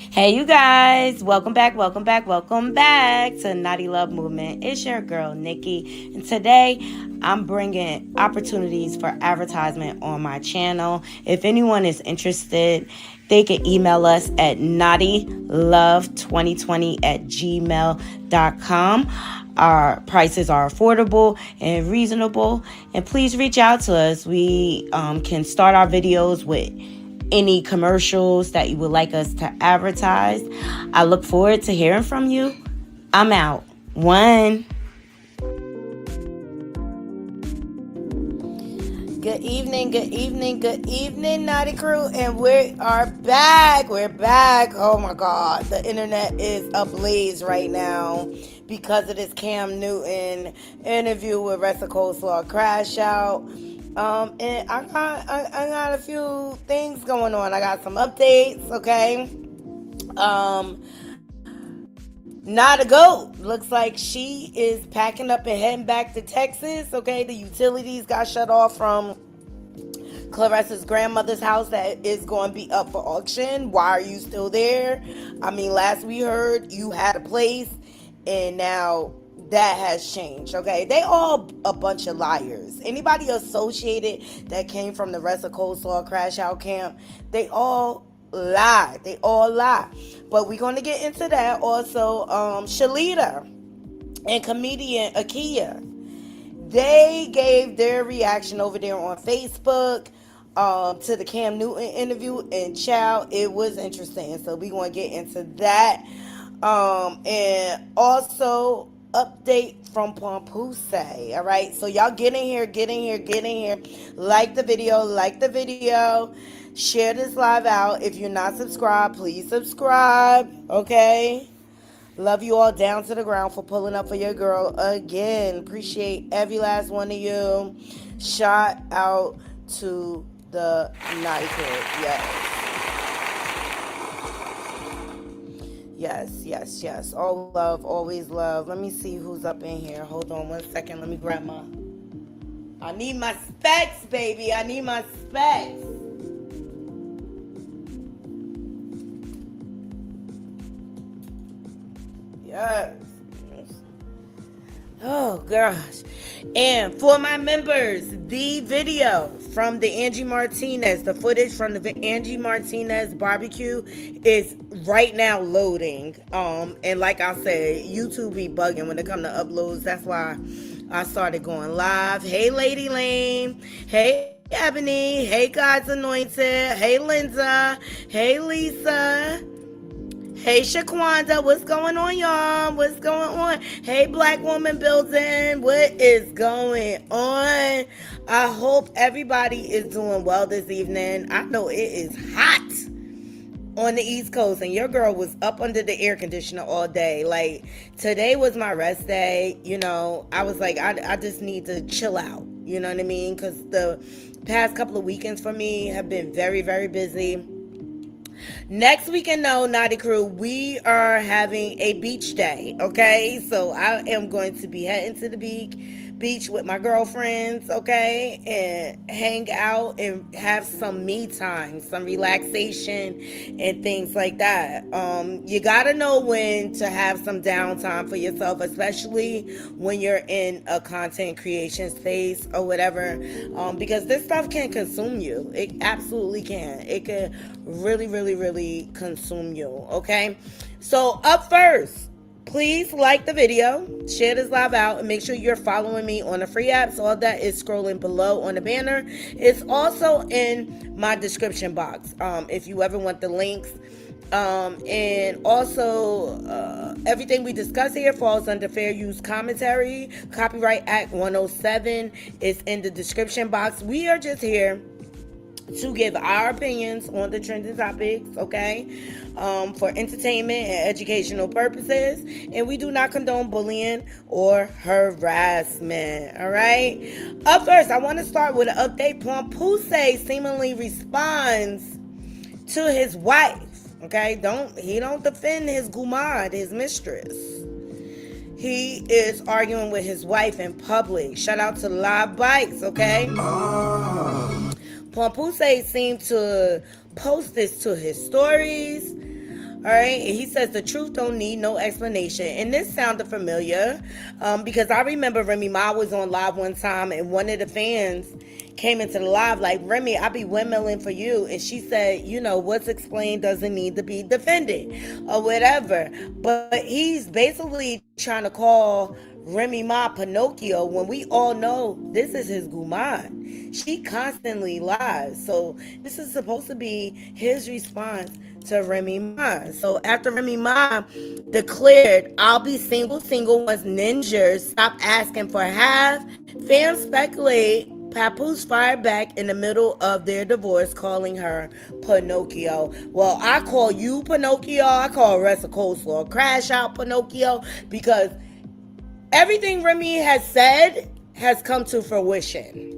Hey, you guys, welcome back to Naughty Love Movement. It's your girl, Nikki, and today I'm bringing opportunities for advertisement on my channel. If anyone is interested, they can email us at naughtylove2020@gmail.com. Our prices are affordable and reasonable, and please reach out to us. We can start our videos with any commercials that you would like us to advertise. I look forward to hearing from you. I'm out. One. Good evening, Naughty Crew, and we are back. We're back. Oh my God, the internet is ablaze right now because of this Cam Newton interview with Rest of Coleslaw Crash Out. And I got a few things going on. I got some updates, okay? Not a goat. Looks like she is packing up and heading back to Texas, okay? The utilities got shut off from Clarissa's grandmother's house that is going to be up for auction. Why are you still there? I mean, last we heard you had a place, and now that has changed, okay? They all a bunch of liars. Anybody associated that came from the Rest of Coleslaw Crash Out camp, they all lie. They all lie. But we're going to get into that. Also, Shalita and comedian AkyeaJ, they gave their reaction over there on Facebook to the Cam Newton interview, and child, it was interesting. So we're going to get into that. And also update from Pampuse. All right, so y'all get in here. Like the video, share this live out. If you're not subscribed, please subscribe. Okay, love you all down to the ground for pulling up for your girl again. Appreciate every last one of you. Shout out to the Naughty Kid. Yes. All love, always love. Let me see who's up in here. Hold on 1 second. Let me grab I need my specs, baby. I need my specs. Yes. Oh, gosh. And for my members, the video from the Angie Martinez, the footage from the Angie Martinez barbecue is right now loading. And like I said, YouTube be bugging when it comes to uploads. That's why I started going live. Hey, Lady Lane. Hey, Ebony. Hey, God's Anointed. Hey, Linda. Hey, Lisa. Hey, Shaquanda, what's going on, y'all? What's going on? Hey, Black Woman Building, what is going on? I hope everybody is doing well this evening. I know it is hot on the East Coast, and your girl was up under the air conditioner all day. Like, today was my rest day. You know, I was like, I just need to chill out. You know what I mean? Because the past couple of weekends for me have been very, very busy. Next weekend, though, Naughty Crew, we are having a beach day, okay? So I am going to be heading to the beach with my girlfriends, okay? And hang out and have some me time, some relaxation and things like that. You gotta know when to have some downtime for yourself, especially when you're in a content creation space or whatever, because this stuff can consume you. It absolutely can. It can really consume you, okay? So up first, please like the video, share this live out, and make sure you're following me on the free apps. All that is scrolling below on the banner. It's also in my description box if you ever want the links. And also, everything we discuss here falls under fair use commentary. Copyright Act 107 is in the description box. We are just here to give our opinions on the trending topics, okay, for entertainment and educational purposes, and we do not condone bullying or harassment. All right, up first, I want to start with an update. Pampuse seemingly responds to his wife, okay? He don't defend his gumad, his mistress. He is arguing with his wife in public. Shout out to Live Bikes, okay? Pampuse seemed to post this to his stories. All right, he says the truth don't need no explanation, and this sounded familiar, because I remember Remy Ma was on live one time, and one of the fans came into the live like, Remy, I be windmilling for you, and she said, what's explained doesn't need to be defended, or whatever. But he's basically trying to call Remy Ma Pinocchio when we all know this is his Guman. She constantly lies. So this is supposed to be his response to Remy Ma. So after Remy Ma declared, I'll be single once ninjas stop asking for half, fans speculate Papoose fired back in the middle of their divorce, calling her Pinocchio. Well, I call you Pinocchio. I call Rest of Coleslaw Crash Out Pinocchio, because everything Remy has said has come to fruition.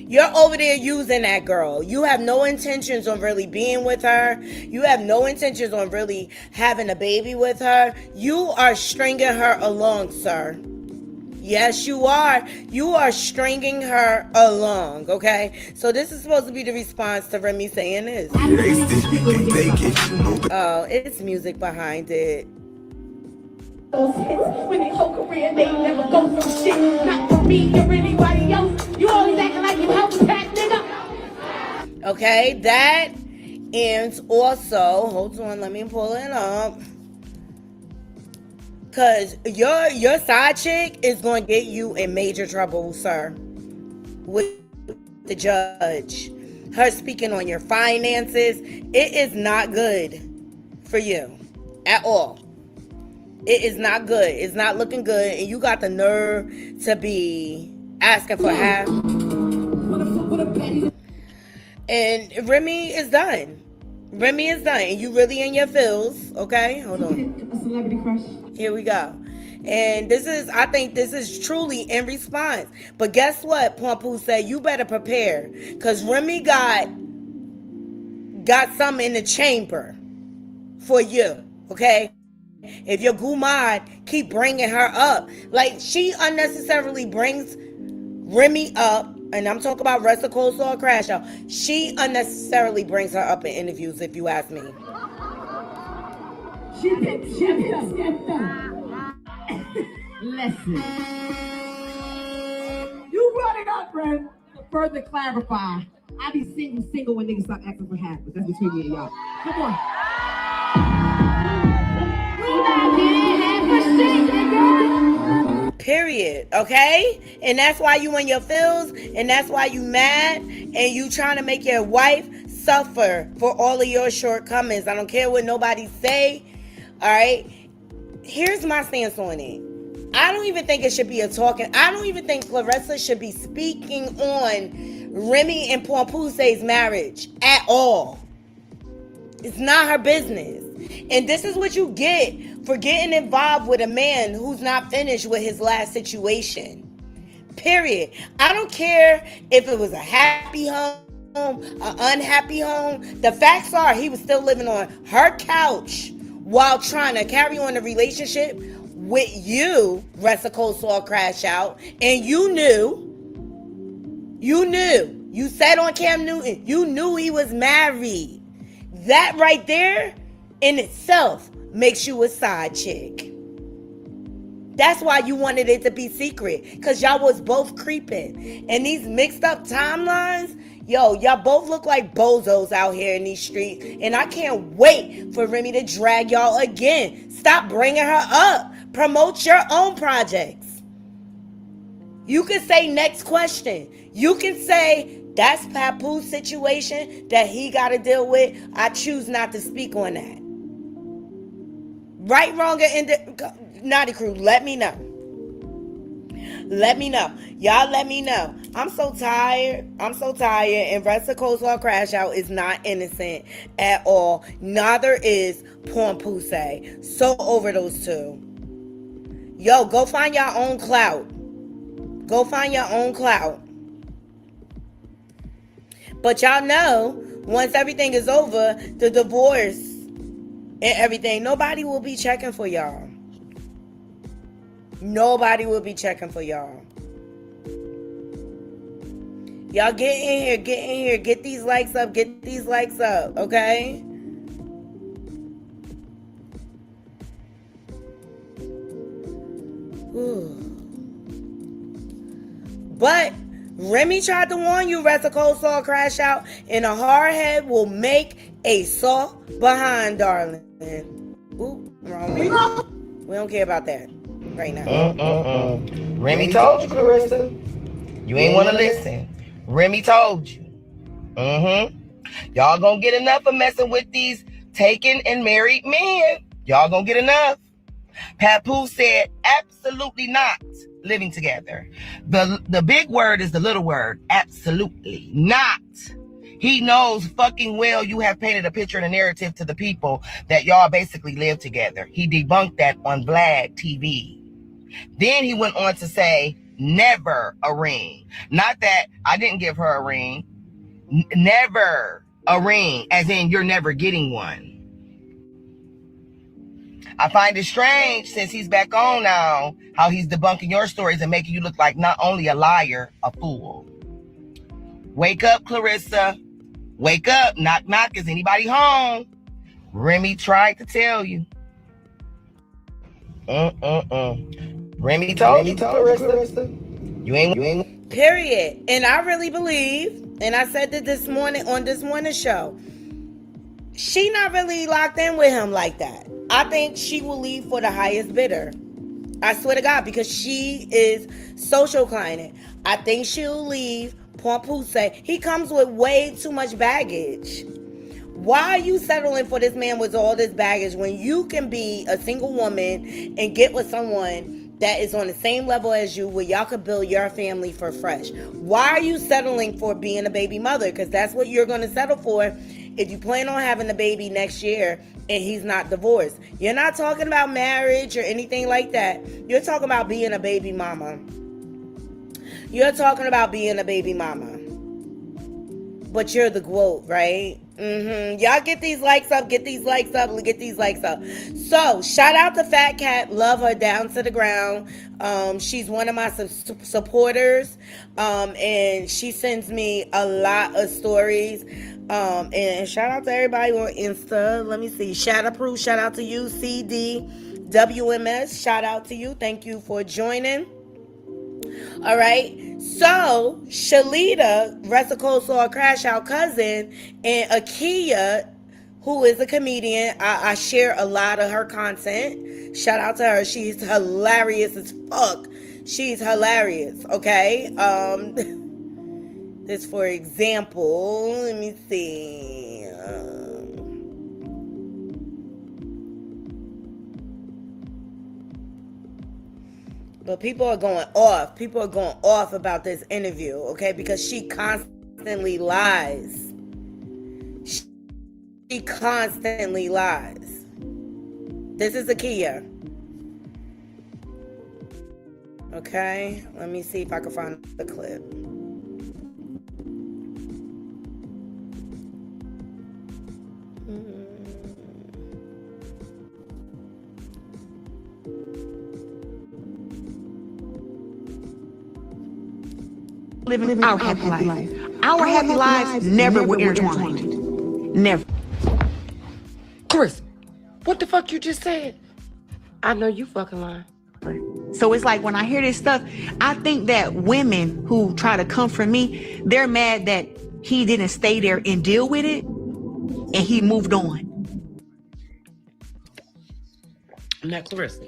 You're over there using that girl. You have no intentions on really being with her. You have no intentions on really having a baby with her. You are stringing her along, sir. Yes, you are. You are stringing her along, okay? So this is supposed to be the response to Remy saying this. Oh, it's music behind it. When they whole career, they never go from shit. Not for me or anybody else. You always acting like you help that nigga. Okay, that ends also. Hold on, let me pull it up. Cause your side chick is going to get you in major trouble, sir, with the judge. Her speaking on your finances, it is not good for you at all. It is not good. It's not looking good, and you got the nerve to be asking for half. And Remy is done. Remy is done, and you really in your feels. Okay, hold on. A celebrity crush. Here we go. And I think this is truly in response. But guess what? Pompu said, you better prepare. Because Remy got something in the chamber for you. Okay? If your Gumad keep bringing her up. Like, she unnecessarily brings Remy up. And I'm talking about Rest of Coleslaw Crash Out. She unnecessarily brings her up in interviews, if you ask me. Listen. You brought it up, friend. To further clarify, I be single when niggas stop asking for half, but that's between me and y'all. Come on. Period. Okay? And that's why you in your feels, and that's why you mad, and you trying to make your wife suffer for all of your shortcomings. I don't care what nobody say. All right? Here's my stance on it. I don't even think it should be a talking. I don't even think Clarissa should be speaking on Remy and Pompuse's marriage at all. It's not her business. And this is what you get for getting involved with a man who's not finished with his last situation. Period. I don't care if it was a happy home, an unhappy home. The facts are he was still living on her couch while trying to carry on the relationship with you, Rest of Coleslaw Crash Out. And you knew. You said on Cam Newton, you knew he was married. That right there in itself makes you a side chick. That's why you wanted it to be secret, because y'all was both creeping. And these mixed up timelines, y'all both look like bozos out here in these streets. And I can't wait for Remy to drag y'all again. Stop bringing her up. Promote your own projects. You can say next question. You can say that's Papoose situation that he got to deal with. I choose not to speak on that. Right, wrong, or Naughty Crew, let me know. Let me know. Y'all let me know. I'm so tired. And Rest of Coleslaw Crash Out is not innocent at all. Neither is Pompuse. So over those two. Yo, go find your own clout. Go find your own clout. But y'all know, once everything is over, the divorce and everything, nobody will be checking for y'all. Nobody will be checking for y'all. Y'all get in here, get these likes up, okay? But Remy tried to warn you, rest of cold saw crash out, and a hard head will make a soft behind, darling. Ooh, wrong way. We don't care about that right now. Remy told you, Clarissa. You ain't want to listen. Remy told you. Y'all gonna get enough of messing with these taken and married men. Y'all gonna get enough. Papoose said absolutely not living together. The big word is the little word. Absolutely not. He knows fucking well you have painted a picture and a narrative to the people that y'all basically live together. He debunked that on Vlad TV. Then he went on to say, never a ring. Not that I didn't give her a ring. Never a ring, as in you're never getting one. I find it strange, since he's back on now, how he's debunking your stories and making you look like not only a liar, a fool. Wake up, Clarissa. Wake up. Knock, knock. Is anybody home? Remy tried to tell you. Remy told you, Clarissa. You ain't. Period. And I really believe, and I said that this morning on this morning show, she not really locked in with him like that. I think she will leave for the highest bidder. I swear to God, because she is social climbing. I think she'll leave. Papoose say he comes with way too much baggage. Why are you settling for this man with all this baggage when you can be a single woman and get with someone that is on the same level as you, where y'all could build your family for fresh? Why are you settling for being a baby mother? Because that's what you're going to settle for if you plan on having a baby next year and he's not divorced. You're not talking about marriage or anything like that. You're talking about being a baby mama. You're talking about being a baby mama. But you're the quote, right? Y'all get these likes up, get these likes up, get these likes up. So, shout out to Fat Cat. Love her down to the ground. She's one of my supporters. And she sends me a lot of stories. And shout out to everybody on Insta. Let me see. Shout out to you, CDWMS. Shout out to you. Thank you for joining. All right. So, Shalita, rest of cold saw crash out cousin, and Akia, who is a comedian. I share a lot of her content. Shout out to her. She's hilarious as fuck. She's hilarious. Okay. This, for example, let me see. But people are going off. People are going off about this interview, okay? Because she constantly lies. She constantly lies. This is Akia. Okay? Let me see if I can find the clip. Living our happy life. Our happy lives never were intertwined. Never. Chris, what the fuck you just said? I know you fucking lying. So it's like when I hear this stuff, I think that women who try to come for me, they're mad that he didn't stay there and deal with it, and he moved on. Now, Clarissa,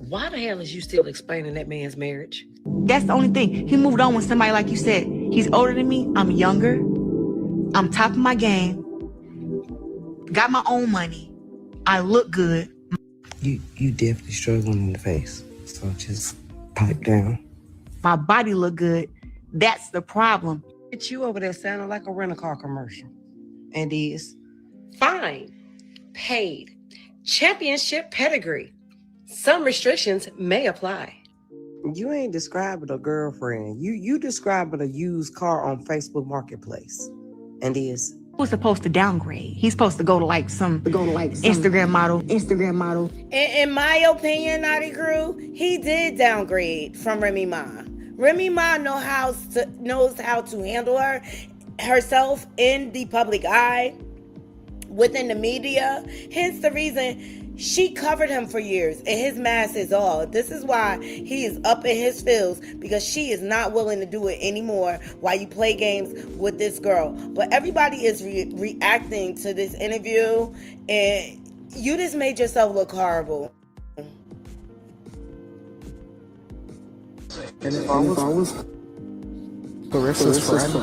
why the hell is you still explaining that man's marriage? That's the only thing. He moved on with somebody, like you said. He's older than me. I'm younger. I'm top of my game. Got my own money. I look good. You definitely struggling in the face. So just pipe down. My body look good. That's the problem. It's you over there sounding like a rent-a-car commercial. And is. Fine. Paid. Championship pedigree. Some restrictions may apply. You ain't describing a girlfriend. You describing a used car on Facebook Marketplace. And is. Who's supposed to downgrade? He's supposed to go to like some Instagram model. In my opinion, Naughty Crew, he did downgrade from Remy Ma. Remy Ma knows how to handle herself in the public eye. within the media. Hence the reason she covered him for years, and his mask is all. This is why he is up in his feels, because she is not willing to do it anymore while you play games with this girl. But everybody is reacting to this interview, and you just made yourself look horrible. And if I was Clarissa's friend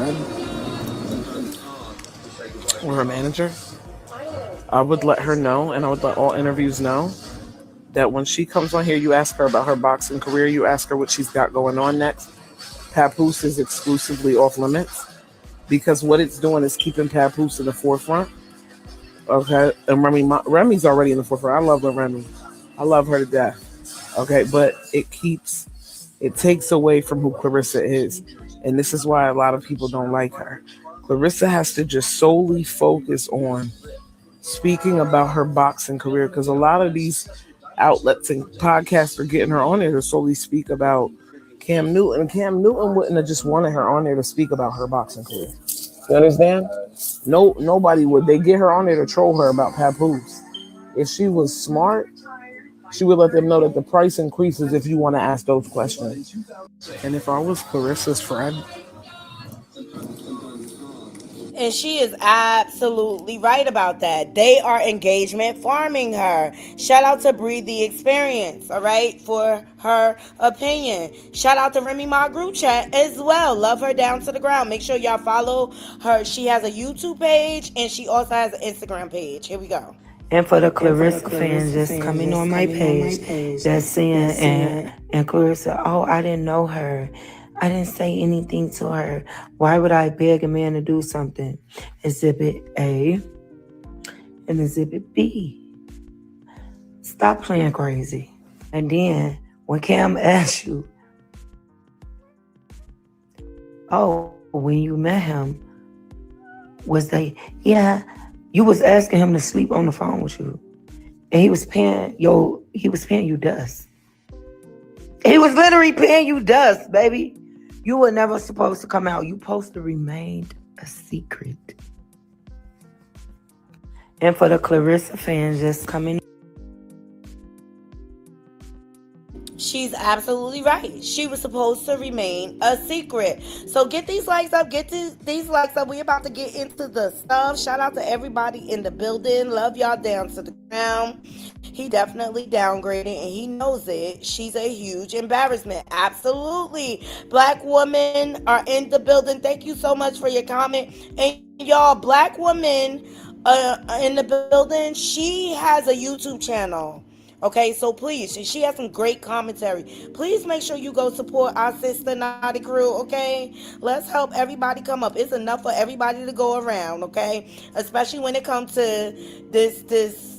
or her manager, I would let her know, and I would let all interviews know, that when she comes on here, you ask her about her boxing career, you ask her what she's got going on next. Papoose is exclusively off limits, because what it's doing is keeping Papoose in the forefront. Okay, and Remy's already in the forefront. I love Remy. I love her to death. Okay, but it takes away from who Clarissa is. And this is why a lot of people don't like her. Clarissa has to just solely focus on speaking about her boxing career, because a lot of these outlets and podcasts are getting her on there to solely speak about Cam Newton. Cam Newton wouldn't have just wanted her on there to speak about her boxing career. You understand? No, nobody would. They get her on there to troll her about Papoose. If she was smart, she would let them know that the price increases if you want to ask those questions. And if I was Clarissa's friend, And she is absolutely right about that. They are engagement farming her. Shout out to Breathe the Experience, all right, for her opinion. Shout out to Remy Ma group chat as well. Love her down to the ground. Make sure y'all follow her. She has a YouTube page, and she also has an Instagram page. Here we go. And for the Clarissa fans just coming on my page, that's saying, and Clarissa, oh, I didn't know her. I didn't say anything to her. Why would I beg a man to do something? Exhibit A and Exhibit B. Stop playing crazy. And then when Cam asks you, oh, when you met him, was they, yeah, you was asking him to sleep on the phone with you. And he was paying you dust. He was literally paying you dust, baby. You were never supposed to come out. You supposed to remain a secret. And for the Clarissa fans just coming. She's absolutely right. She was supposed to remain a secret. So get these likes up. Get these likes up. We're about to get into the stuff. Shout out to everybody in the building. Love y'all down to the ground. He definitely downgraded, and he knows it. She's a huge embarrassment. Absolutely. Black women are in the building. Thank you so much for your comment. And y'all, black women in the building, she has a YouTube channel. Okay, so please, she has some great commentary. Please make sure you go support our sister Naughty Crew, okay? Let's help everybody come up. It's enough for everybody to go around, okay? Especially when it comes to this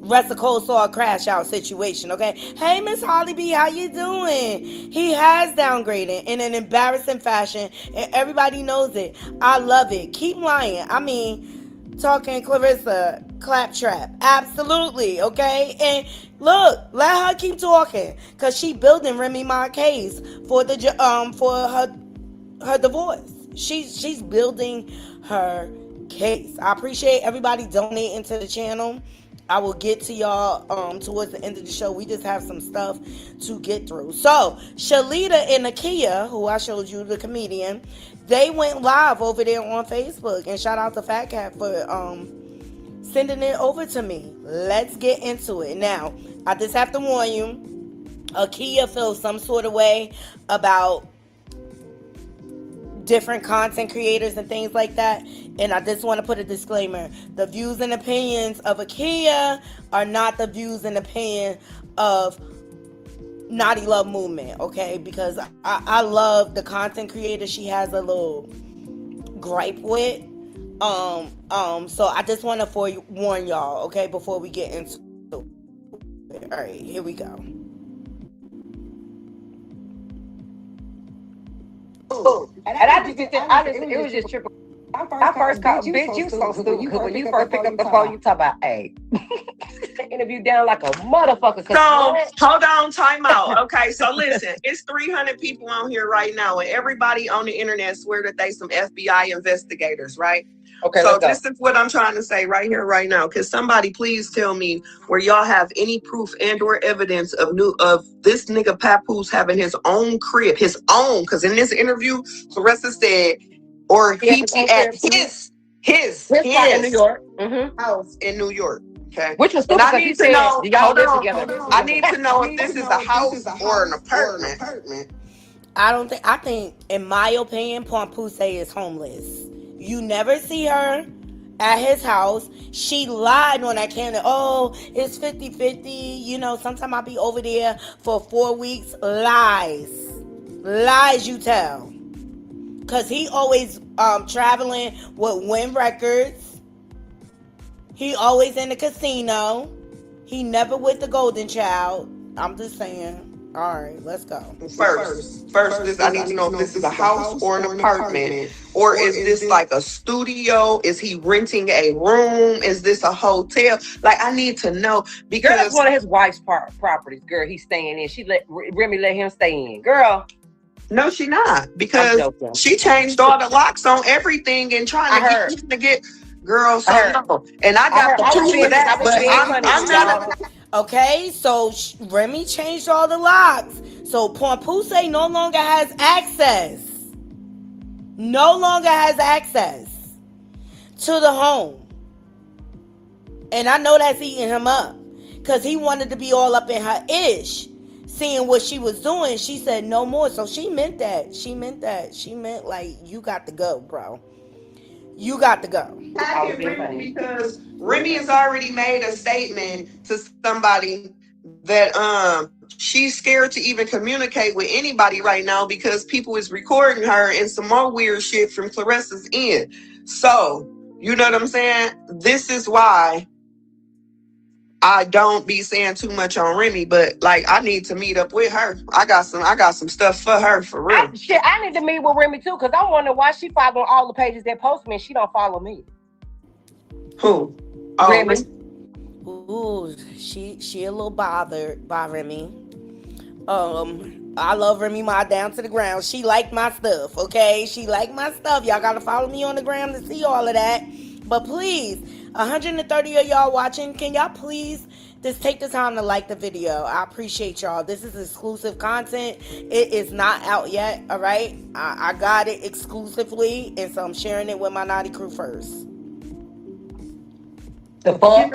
rest of cold saw crash out situation, okay? Hey, Miss Holly B, how you doing? He has downgraded in an embarrassing fashion, and everybody knows it. I love it. Keep lying. I mean, talking Clarissa claptrap, absolutely, okay? And look, let her keep talking, cause she building Remy Ma case for her divorce. She's building her case. I appreciate everybody donating to the channel. I will get to y'all towards the end of the show. We just have some stuff to get through. So, Shalita and Akia, who I showed you, the comedian, they went live over there on Facebook. And shout out to Fat Cat for sending it over to me. Let's get into it. Now, I just have to warn you, Akia feels some sort of way about different content creators and things like that, and I just want to put a disclaimer: the views and opinions of Akia are not the views and opinion of Naughty Love Movement, okay? Because I love the content creator she has a little gripe with, so I just want to warn y'all, okay, before we get into it. All right, here we go. And it was just triple. I first called, bitch, you so stupid. Because when you first pick up the phone, you talk about, hey. the interview down like a motherfucker. So hold on, time out. Okay, so listen, it's 300 people on here right now, and everybody on the internet swear that they some FBI investigators, right? Okay, so let's go. This is what I'm trying to say right here, right now. Can somebody please tell me where y'all have any proof and/or evidence of this nigga Papoose having his own crib, his own? Because in this interview, Clarissa said, or he at his spot in New York, house in New York. Okay. which was And stupid I because he need to said know. y'all live Hold together. on. I need to know if this is a house or an apartment. I think, in my opinion, Papoose is homeless. You never see her at his house. She lied on that camera. Oh, it's 50-50. You know, sometimes I'll be over there for 4 weeks. Lies you tell. Because he always traveling with Win Records. He always in the casino. He never with the Golden Child. I'm just saying. All right, let's go. First, I need to know if this is a house or an apartment, or is this like a studio? Is he renting a room? Is this a hotel? Like, I need to know because girl, that's one of his wife's properties. Girl, he's staying in. She let Remy let him stay in. Girl, no, she not, because she changed all the locks on everything and trying to get girl. So no, and I got the proof of that, but I'm not. Okay, so Remy changed all the locks. So Papoose no longer has access. No longer has access to the home. And I know that's eating him up. Because he wanted to be all up in her ish. Seeing what she was doing, she said no more. So she meant that. She meant like, you got to go, bro. You got to go. Because Remy has already made a statement to somebody that she's scared to even communicate with anybody right now because people is recording her and some more weird shit from Clarissa's end. So, you know what I'm saying? This is why I don't be saying too much on Remy, but like, I need to meet up with her. I got some stuff for her, for real. I need to meet with Remy too, because I'm wondering why she following all the pages that post me and she don't follow me. Who? Remy. Ooh, she a little bothered by Remy. I love Remy Ma down to the ground. She liked my stuff, okay? She liked my stuff. Y'all gotta follow me on the gram to see all of that. But please, 130 of y'all watching, can y'all please just take the time to like the video? I appreciate y'all. This is exclusive content. It is not out yet, all right? I got it exclusively, and so I'm sharing it with my naughty crew first. The fuck?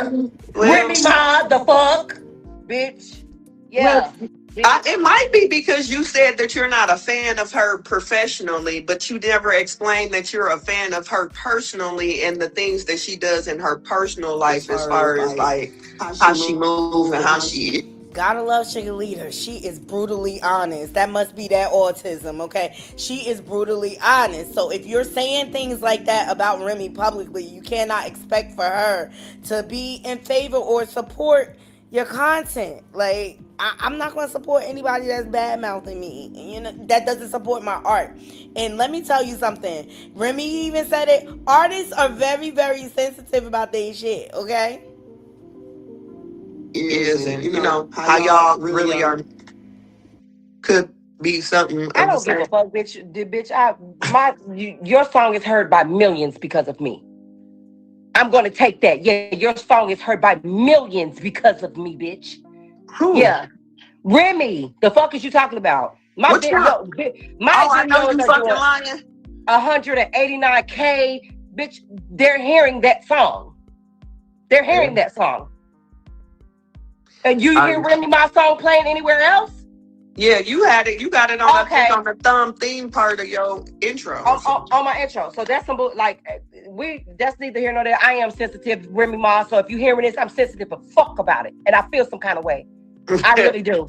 Remy Ma, the fuck? Bitch. Yeah. It might be because you said that you're not a fan of her professionally, but you never explained that you're a fan of her personally and the things that she does in her personal life as far as like how she moves and how she is. Gotta love Shalita. She is brutally honest. That must be that autism, okay? She is brutally honest. So if you're saying things like that about Remy publicly, you cannot expect for her to be in favor or support your content. Like, I'm not going to support anybody that's bad-mouthing me. You know, that doesn't support my art. And let me tell you something. Remy even said it. Artists are very, very sensitive about their shit, okay? Is, and you know how y'all really are could be something. I don't give a fuck, bitch. Your song is heard by millions because of me. I'm gonna take that. Yeah, your song is heard by millions because of me, bitch. Who? Yeah, Remy. The fuck is you talking about? My video. I know you fucking lying. 189K, bitch. They're hearing that song. They're hearing that song. And you hear Remy Ma song playing anywhere else? Yeah, you had it. You got it on the thumb theme part of your intro. On my intro. So that's some like that's neither here nor there. I am sensitive, Remy Ma. So if you hearing this, I'm sensitive but fuck about it. And I feel some kind of way. I really do.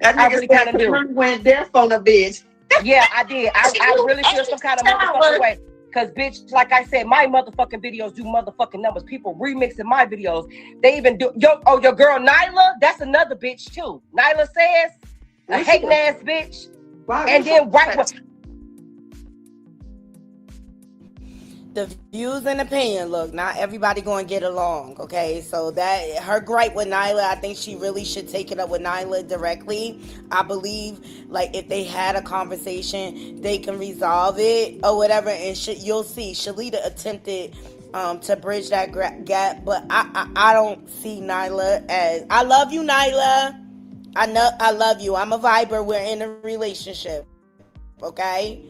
I really kind of do. Went deaf on a bitch. Yeah, I did. I really feel some kind of motherfucking way. Cause bitch, like I said, my motherfucking videos do motherfucking numbers. People remixing my videos. They even do your girl Nyla, that's another bitch too. Nyla says a hating ass bitch. And then the views and opinion. Look, not everybody going to get along, okay? So that her gripe with Nyla, I think she really should take it up with Nyla directly. I believe, like, if they had a conversation, they can resolve it or whatever. And you'll see, Shalita attempted to bridge that gap, but I don't see Nyla as. I love you, Nyla. I know I love you. I'm a viber. We're in a relationship, okay?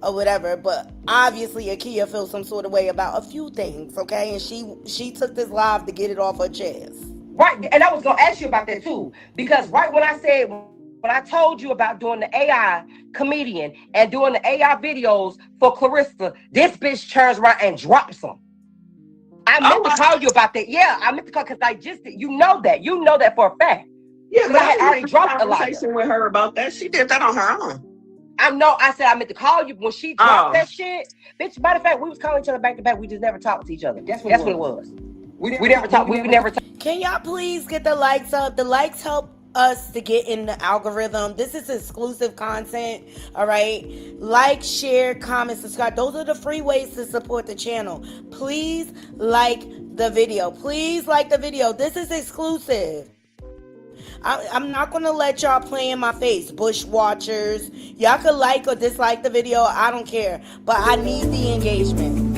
Or whatever, but obviously Akia feels some sort of way about a few things, okay? And she took this live to get it off her chest. Right, and I was gonna ask you about that too, because right when I told you about doing the AI comedian and doing the AI videos for Clarissa, this bitch turns around and drops them. I meant to call you about that. Yeah, I meant to call because I just you know that for a fact. Yeah, but I had already dropped a conversation with her about that. She did that on her own. I said I meant to call you when she dropped that shit. Bitch, matter of fact, we was calling each other back to back. We just never talked to each other. That's what it was. We never talked. We never talked. Can y'all please get the likes up? The likes help us to get in the algorithm. This is exclusive content, all right? Like, share, comment, subscribe. Those are the free ways to support the channel. Please like the video. Please like the video. This is exclusive. I'm not going to let y'all play in my face. Bush watchers. Y'all can like or dislike the video. I don't care. But I need the engagement.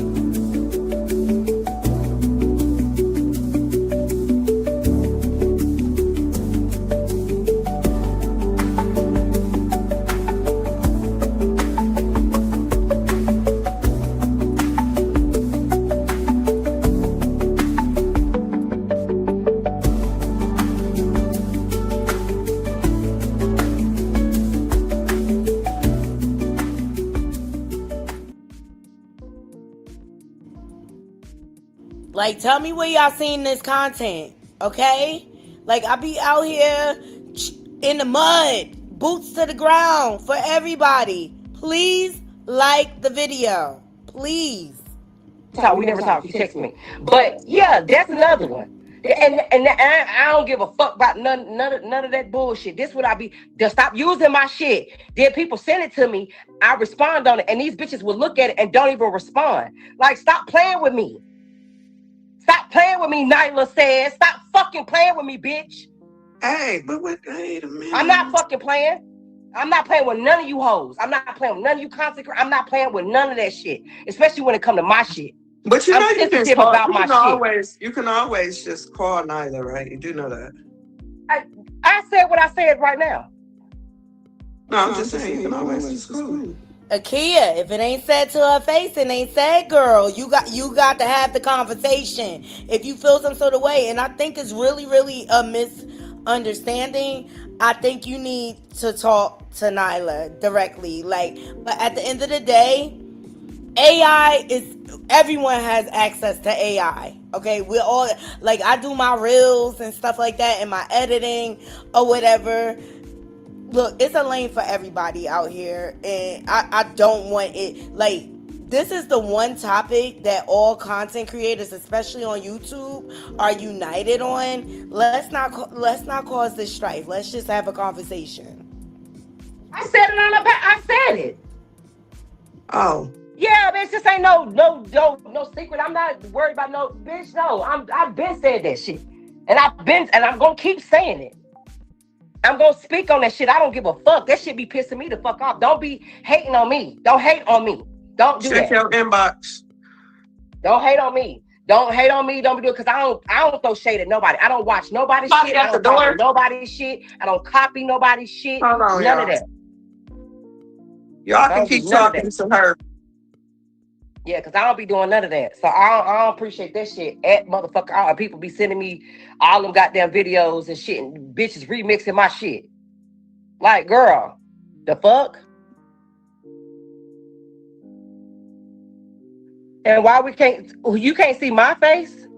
Like, tell me where y'all seen this content, okay? Like, I be out here in the mud, boots to the ground for everybody. Please like the video. Please. We never talked. You text me. But, yeah, that's another one. And I don't give a fuck about none of that bullshit. This would I be. Just stop using my shit. Then people send it to me. I respond on it. And these bitches will look at it and don't even respond. Like, stop playing with me. Stop playing with me, Nyla says. Stop fucking playing with me, bitch. Hey, but wait a minute. I'm not fucking playing. I'm not playing with none of you hoes. I'm not playing with none of you consecrate. I'm not playing with none of that shit. Especially when it comes to my shit. But you know I'm sensitive about my shit. You can always just call Nyla, right? You do know that. I said what I said right now. No, I'm just saying you can always just call. Akia, if it ain't said to her face, it ain't said, girl. You got to have the conversation. If you feel some sort of way, and I think it's really, really a misunderstanding, I think you need to talk to Nyla directly. Like, but at the end of the day, everyone has access to AI. Okay, we're all, like, I do my reels and stuff like that and my editing or whatever. Look, it's a lane for everybody out here, and I don't want it. Like, this is the one topic that all content creators, especially on YouTube, are united on. Let's not cause this strife. Let's just have a conversation. I said it on the back. I said it. Oh. Yeah, bitch, this ain't no secret. I'm not worried about no bitch. No, I've been saying that shit, and I'm gonna keep saying it. I'm gonna speak on that shit. I don't give a fuck. That shit be pissing me the fuck off. Don't be hating on me. Don't hate on me. Don't do that. Check your inbox. Don't hate on me. Don't hate on me. Don't do it because I don't throw shade at nobody. I don't watch nobody's shit. I don't copy nobody's shit. I don't copy nobody's shit. Hold on, none of that. Y'all can keep talking to her. Yeah, because I don't be doing none of that. So I don't appreciate that shit. At motherfucker, people be sending me all them goddamn videos and shit and bitches remixing my shit. Like, girl, the fuck? And why you can't see my face?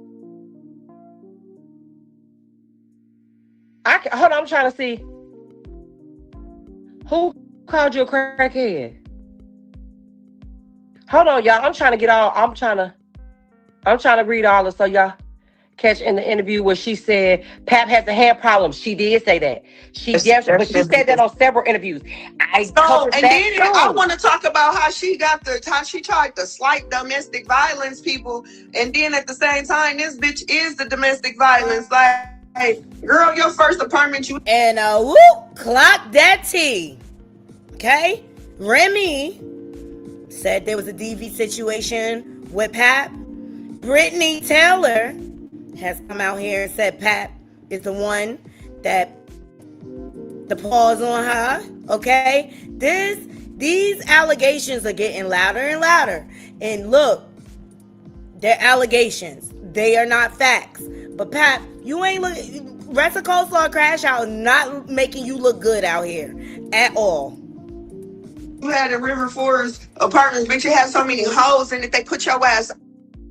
Hold on, I'm trying to see. Who called you a crackhead? Hold on, y'all. I'm trying to read all this so y'all catch in the interview where she said Pap has a hand problem. She did say that. She Yes, but she said that on several interviews. I covered and that then too. I want to talk about how she tried to slight domestic violence people, and then at the same time, this bitch is the domestic violence. Like, girl, your first apartment, you And clock that T. Okay? Remy said there was a DV situation with Pap. Brittany Taylor has come out here and said Pap is the one that the paws on her. Okay? These allegations are getting louder and louder. And look, they're allegations. They are not facts. But Pap, you ain't look. Rest of Coleslaw Crash Out not making you look good out here at all. had in River Forest apartments, bitch, you had so many hoes in it, they put your ass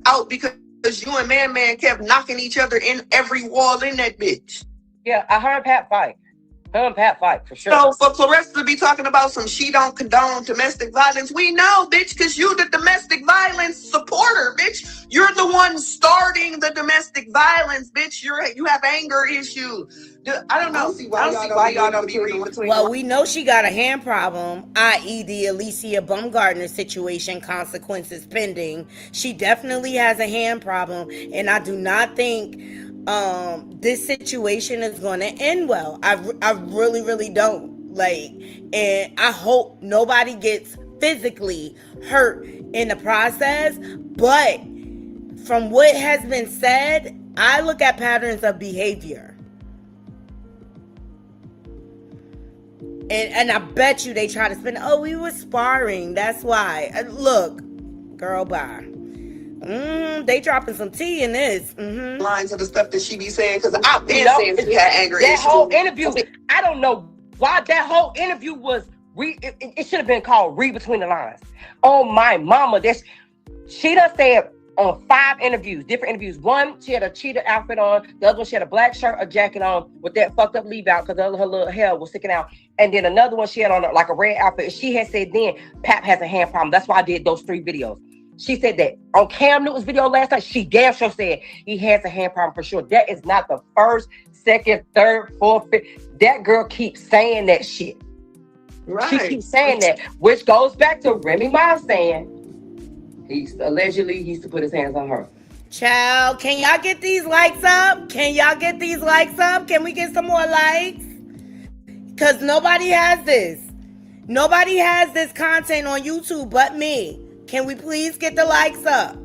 out because you and Man kept knocking each other in every wall in that bitch. Yeah, I heard Pat fight. Her and Pat fight for sure. So for Clarissa to be talking about some she don't condone domestic violence, we know, bitch, because you the domestic violence supporter, bitch. You're the one starting the domestic violence, bitch. You have anger issues. I don't know. I don't see why y'all don't be reading between. Well, we know she got a hand problem, i.e. the Alicia Baumgartner situation, consequences pending. She definitely has a hand problem, and I do not think this situation is going to end well. I really, really don't. Like, and I hope nobody gets physically hurt in the process, but from what has been said, I look at patterns of behavior. And I bet you they try to spin, we were sparring, that's why. Look, girl, bye. They dropping some tea in this. Lines of the stuff that she be saying, because I've been saying she had anger issues. That whole interview, I don't know why that whole interview was, it should have been called Read Between the Lines. Oh my mama, she done said on 5 interviews, different interviews. One, she had a cheetah outfit on. The other one, she had a black shirt, a jacket on with that fucked up leave out because her little hair was sticking out. And then another one, she had on like a red outfit. She had said then, Pap has a hand problem. That's why I did those 3 videos. She said that on Cam Newton's video last night, she damn sure said he has a hand problem for sure. That is not the first, second, third, fourth, fifth. That girl keeps saying that shit. Right. She keeps saying that, which goes back to Remy Ma saying he used to put his hands on her. Child, can y'all get these likes up? Can we get some more likes? Because nobody has this. Nobody has this content on YouTube but me. Can we please get the likes up?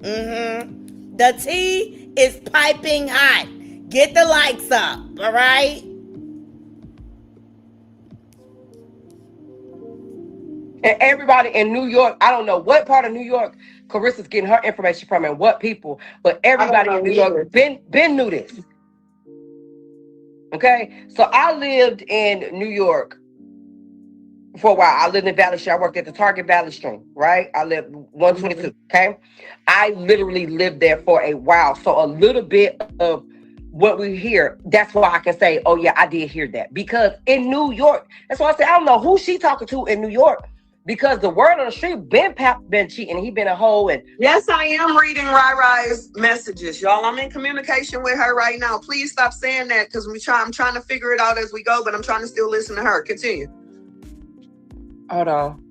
The tea is piping hot. Get the likes up, all right? And everybody in New York, I don't know what part of New York Carissa's getting her information from and what people, but everybody in New York been knew this. Okay? So I lived in New York for a while. I lived in Valley Stream. I worked at the Target Valley Stream, right? I lived 122, okay? I literally lived there for a while. So a little bit of what we hear, that's why I can say, oh yeah, I did hear that. Because in New York, that's why I say I don't know who she talking to in New York. Because the word on the street, Pap been cheating. He been a hoe. And yes, I am reading Rai-Rai's messages, y'all. I'm in communication with her right now. Please stop saying that because I'm trying to figure it out as we go, but I'm trying to still listen to her. Continue. Hold on.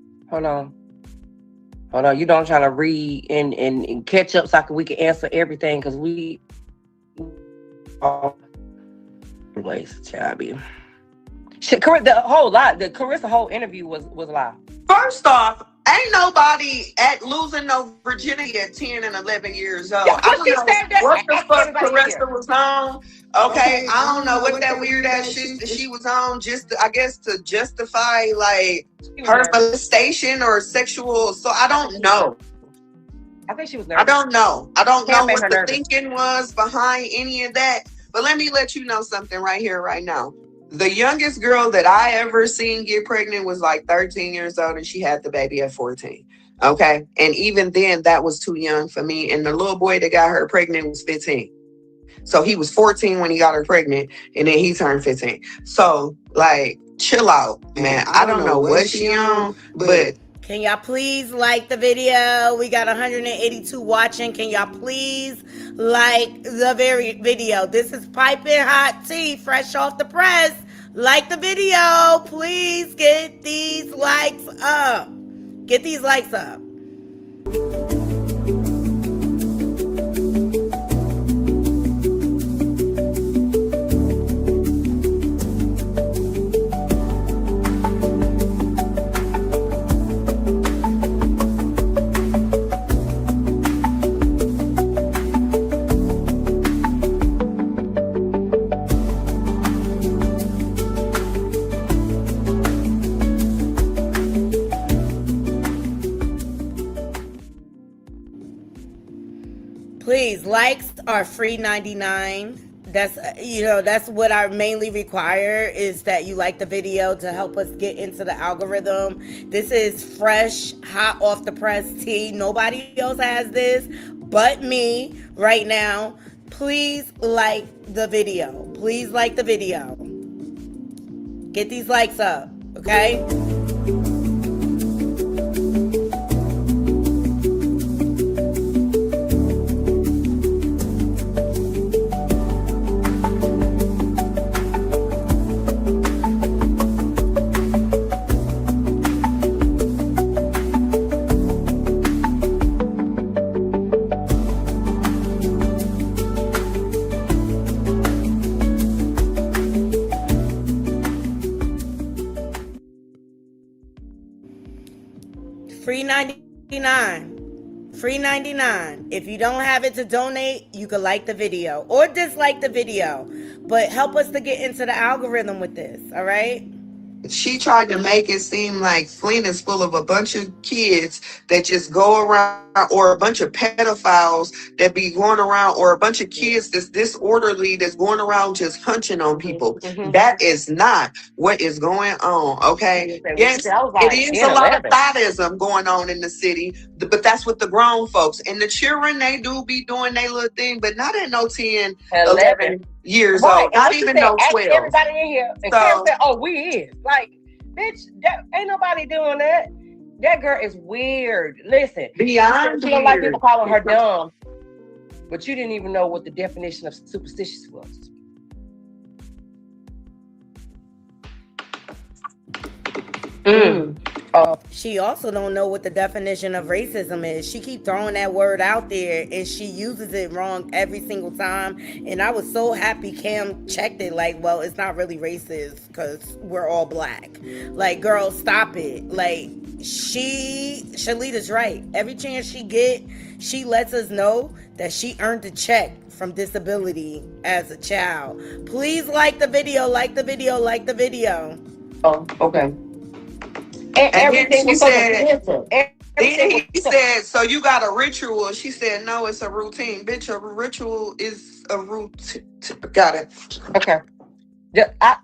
You don't try to read and catch up so we can answer everything because we ways, Chabby. The Carissa whole interview was a lie. First off, ain't nobody losing no virginity at 10 and 11 years old. Yeah, I don't know what the fuck Carissa was on. Okay, I don't know what that weird ass shit that she was on, to justify like her molestation or sexual. So I don't know. I think she was nervous. I don't know what the thinking was behind any of that. But let me let you know something right here, right now. The youngest girl that I ever seen get pregnant was like 13 years old and she had the baby at 14. Okay. And even then that was too young for me. And the little boy that got her pregnant was 15. So he was 14 when he got her pregnant and then he turned 15. So like, chill out, man. I don't know what she on, but Can y'all please like the video? We got 182 watching. Can y'all please like the video? This is piping hot tea, fresh off the press. Like the video. Please get these likes up. Get these likes up. Please, likes are free 99. That's what I mainly require, is that you like the video to help us get into the algorithm. This is fresh, hot off the press tea. Nobody else has this but me right now. Please like the video. Please like the video. Get these likes up, okay? Free 99. Free 99. If you don't have it to donate, you can like the video or dislike the video. But help us to get into the algorithm with this, all right? She tried to make it seem like Flint is full of a bunch of kids that just go around, or a bunch of pedophiles that be going around, or a bunch of kids that's disorderly that's going around just hunching on people. That is not what is going on, okay? Yes, it is a lot of thottism going on in the city, but that's with the grown folks. And the children, they do be doing their little thing, but not at no 10, 11 years old. Not even no 12. Everybody in here. And Karen said, oh, we is. Like, bitch, that ain't nobody doing that. That girl is weird. Listen, beyond she don't like people calling her dumb, but you didn't even know what the definition of superstitious was. She also don't know what the definition of racism is. She keep throwing that word out there and she uses it wrong every single time. And I was so happy Cam checked it, like, well, it's not really racist because we're all black. Like, girl, stop it. Like, Shalita's right. Every chance she get, she lets us know that she earned a check from disability as a child. Please like the video, like the video, like the video. Oh, okay. And then she said, he said, so you got a ritual? She said, no, it's a routine. Bitch, a ritual is a routine. Got it. Okay.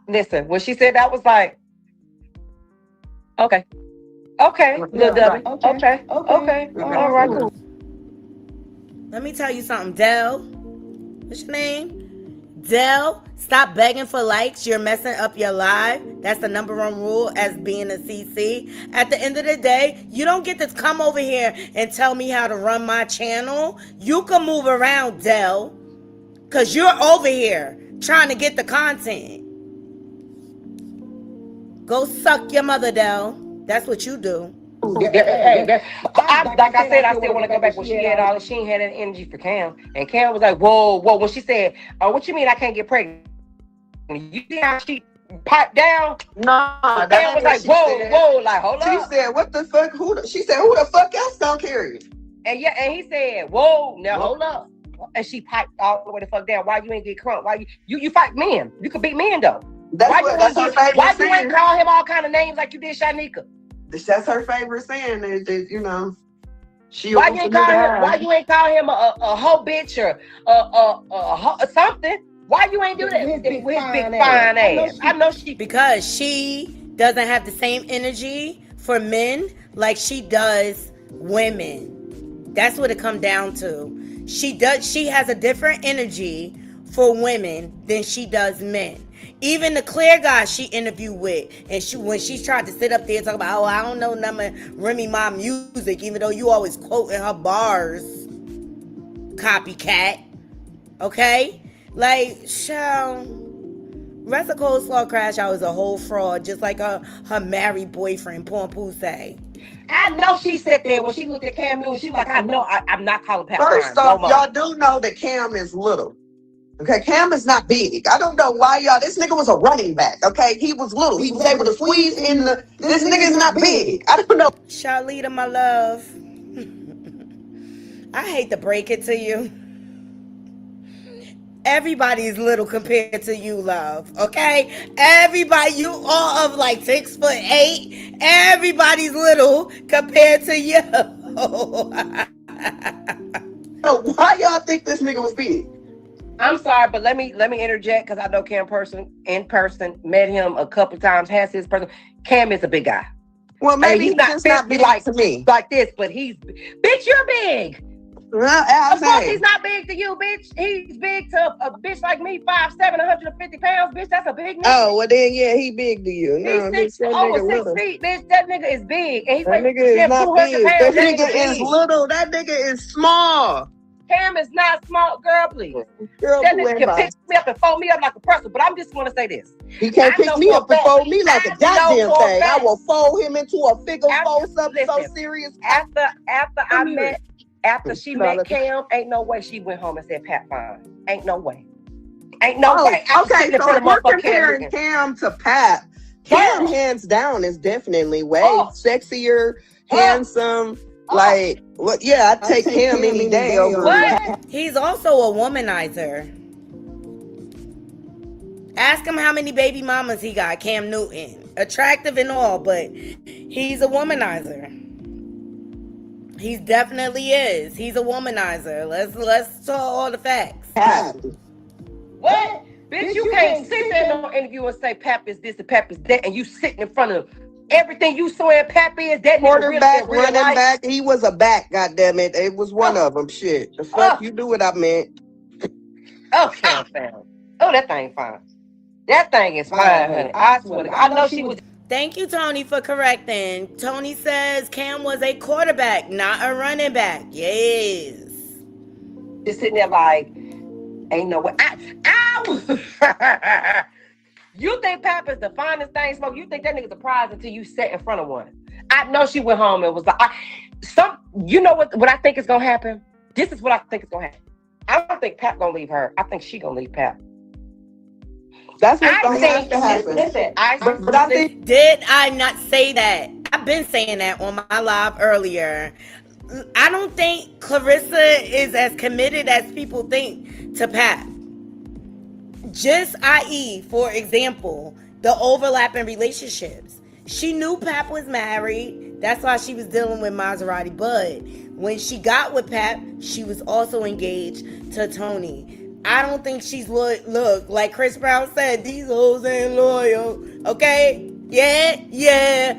Listen, when she said that, was like, okay. Okay, little W. Okay. All right, cool. Let me tell you something, Dell. What's your name? Dell, stop begging for likes. You're messing up your live. That's the number one rule as being a CC. At the end of the day, you don't get to come over here and tell me how to run my channel. You can move around, Dell, because you're over here trying to get the content. Go suck your mother, Dell. That's what you do. Like I said, I still want to go back when she ain't had that energy for Cam. And Cam was like, whoa. When she said, oh, what you mean I can't get pregnant? You see how she piped down? No, Cam was like, whoa, like, hold up. She said, what the fuck? She said, who the fuck else gonna carry you? And he said, whoa, now hold up. And she piped all the way the fuck down. Why you ain't get crunk? Why you fight men? You could beat men though. Why you ain't call him all kind of names like you did Shanika? That's her favorite saying. That you know, why you ain't call him a hoe bitch or a something? Why you ain't do that with his big fine ass? I know because she doesn't have the same energy for men like she does women. That's what it comes down to. She has a different energy for women than she does men. Even the Claire guy she interviewed with, and when she tried to sit up there and talk about, oh, I don't know none of Remy Ma music, even though you always quoting her bars, copycat. Okay? Like, Rest of Coleslaw Crash Out is a whole fraud, just like her married boyfriend, Pompoose. I know she sat there when she looked at Cam Newton. She was like, I know I'm not calling Pat. First off, y'all do know that Cam is little. Okay, Cam is not big. I don't know why y'all. This nigga was a running back. Okay, he was little. He was able to squeeze in the. This nigga is not big. I don't know. Shalita, my love. I hate to break it to you. Everybody's little compared to you, love. Okay? Everybody, you all of like 6'8". Everybody's little compared to you. Why y'all think this nigga was big? I'm sorry, but let me interject because I know Cam in person, met him a couple times, has his person. Cam is a big guy. Well, maybe he's not big like to me, like this, but bitch, you're big. Of course, he's not big to you, bitch. He's big to a bitch like me, 5'7", 150 pounds, bitch. That's a big nigga. Oh, well then, yeah, he big to you. No, he's over 6 feet, bitch. That nigga is big, and he's that like, nigga is not big. Pounds. That nigga is little. That nigga is small. Cam is not small, girl. Please, girl, that nigga can pick me up and fold me up like a pretzel. But I'm just going to say this: he can't pick me up and fold me like a goddamn thing. I will fold him into a figure four something so serious. After she met Cam, ain't no way she went home and said Pat fine. Ain't no way. Ain't no way. Okay, so if we're comparing Cam to Pat, Cam hands down is definitely way sexier, handsome. Like, well, yeah, I take Cam any day over Pat. He's also a womanizer. Ask him how many baby mamas he got, Cam Newton. Attractive and all, but he's a womanizer. He definitely is. He's a womanizer. Let's talk all the facts. What? Bitch, you can't sit there in an interview and say Pap is this and Pap is that, and you sitting in front of everything you saw in Pap is that. Quarterback, running back, he was a back, goddammit. It was one of them. Shit. The fuck you do what I meant. Okay, fam. Oh, that thing fine. That thing is fine, honey. I swear to God. I know she was. Thank you, Tony, for correcting. Tony says Cam was a quarterback, not a running back. Yes. Just sitting there like, ain't no way. You think Pap is the finest thing, Smoke? You think that nigga's a prize until you sat in front of one. I know she went home and was like, you know what I think is going to happen? This is what I think is going to happen. I don't think Pap going to leave her. I think she going to leave Pap. That's what's going to have to happen. Listen, did I not say that? I've been saying that on my live earlier. I don't think Clarissa is as committed as people think to Pat. Just i.e., for example, the overlapping relationships. She knew Pap was married. That's why she was dealing with Maserati. But when she got with Pap, she was also engaged to Tony. I don't think she's look, like Chris Brown said, these hoes ain't loyal. Okay? Yeah.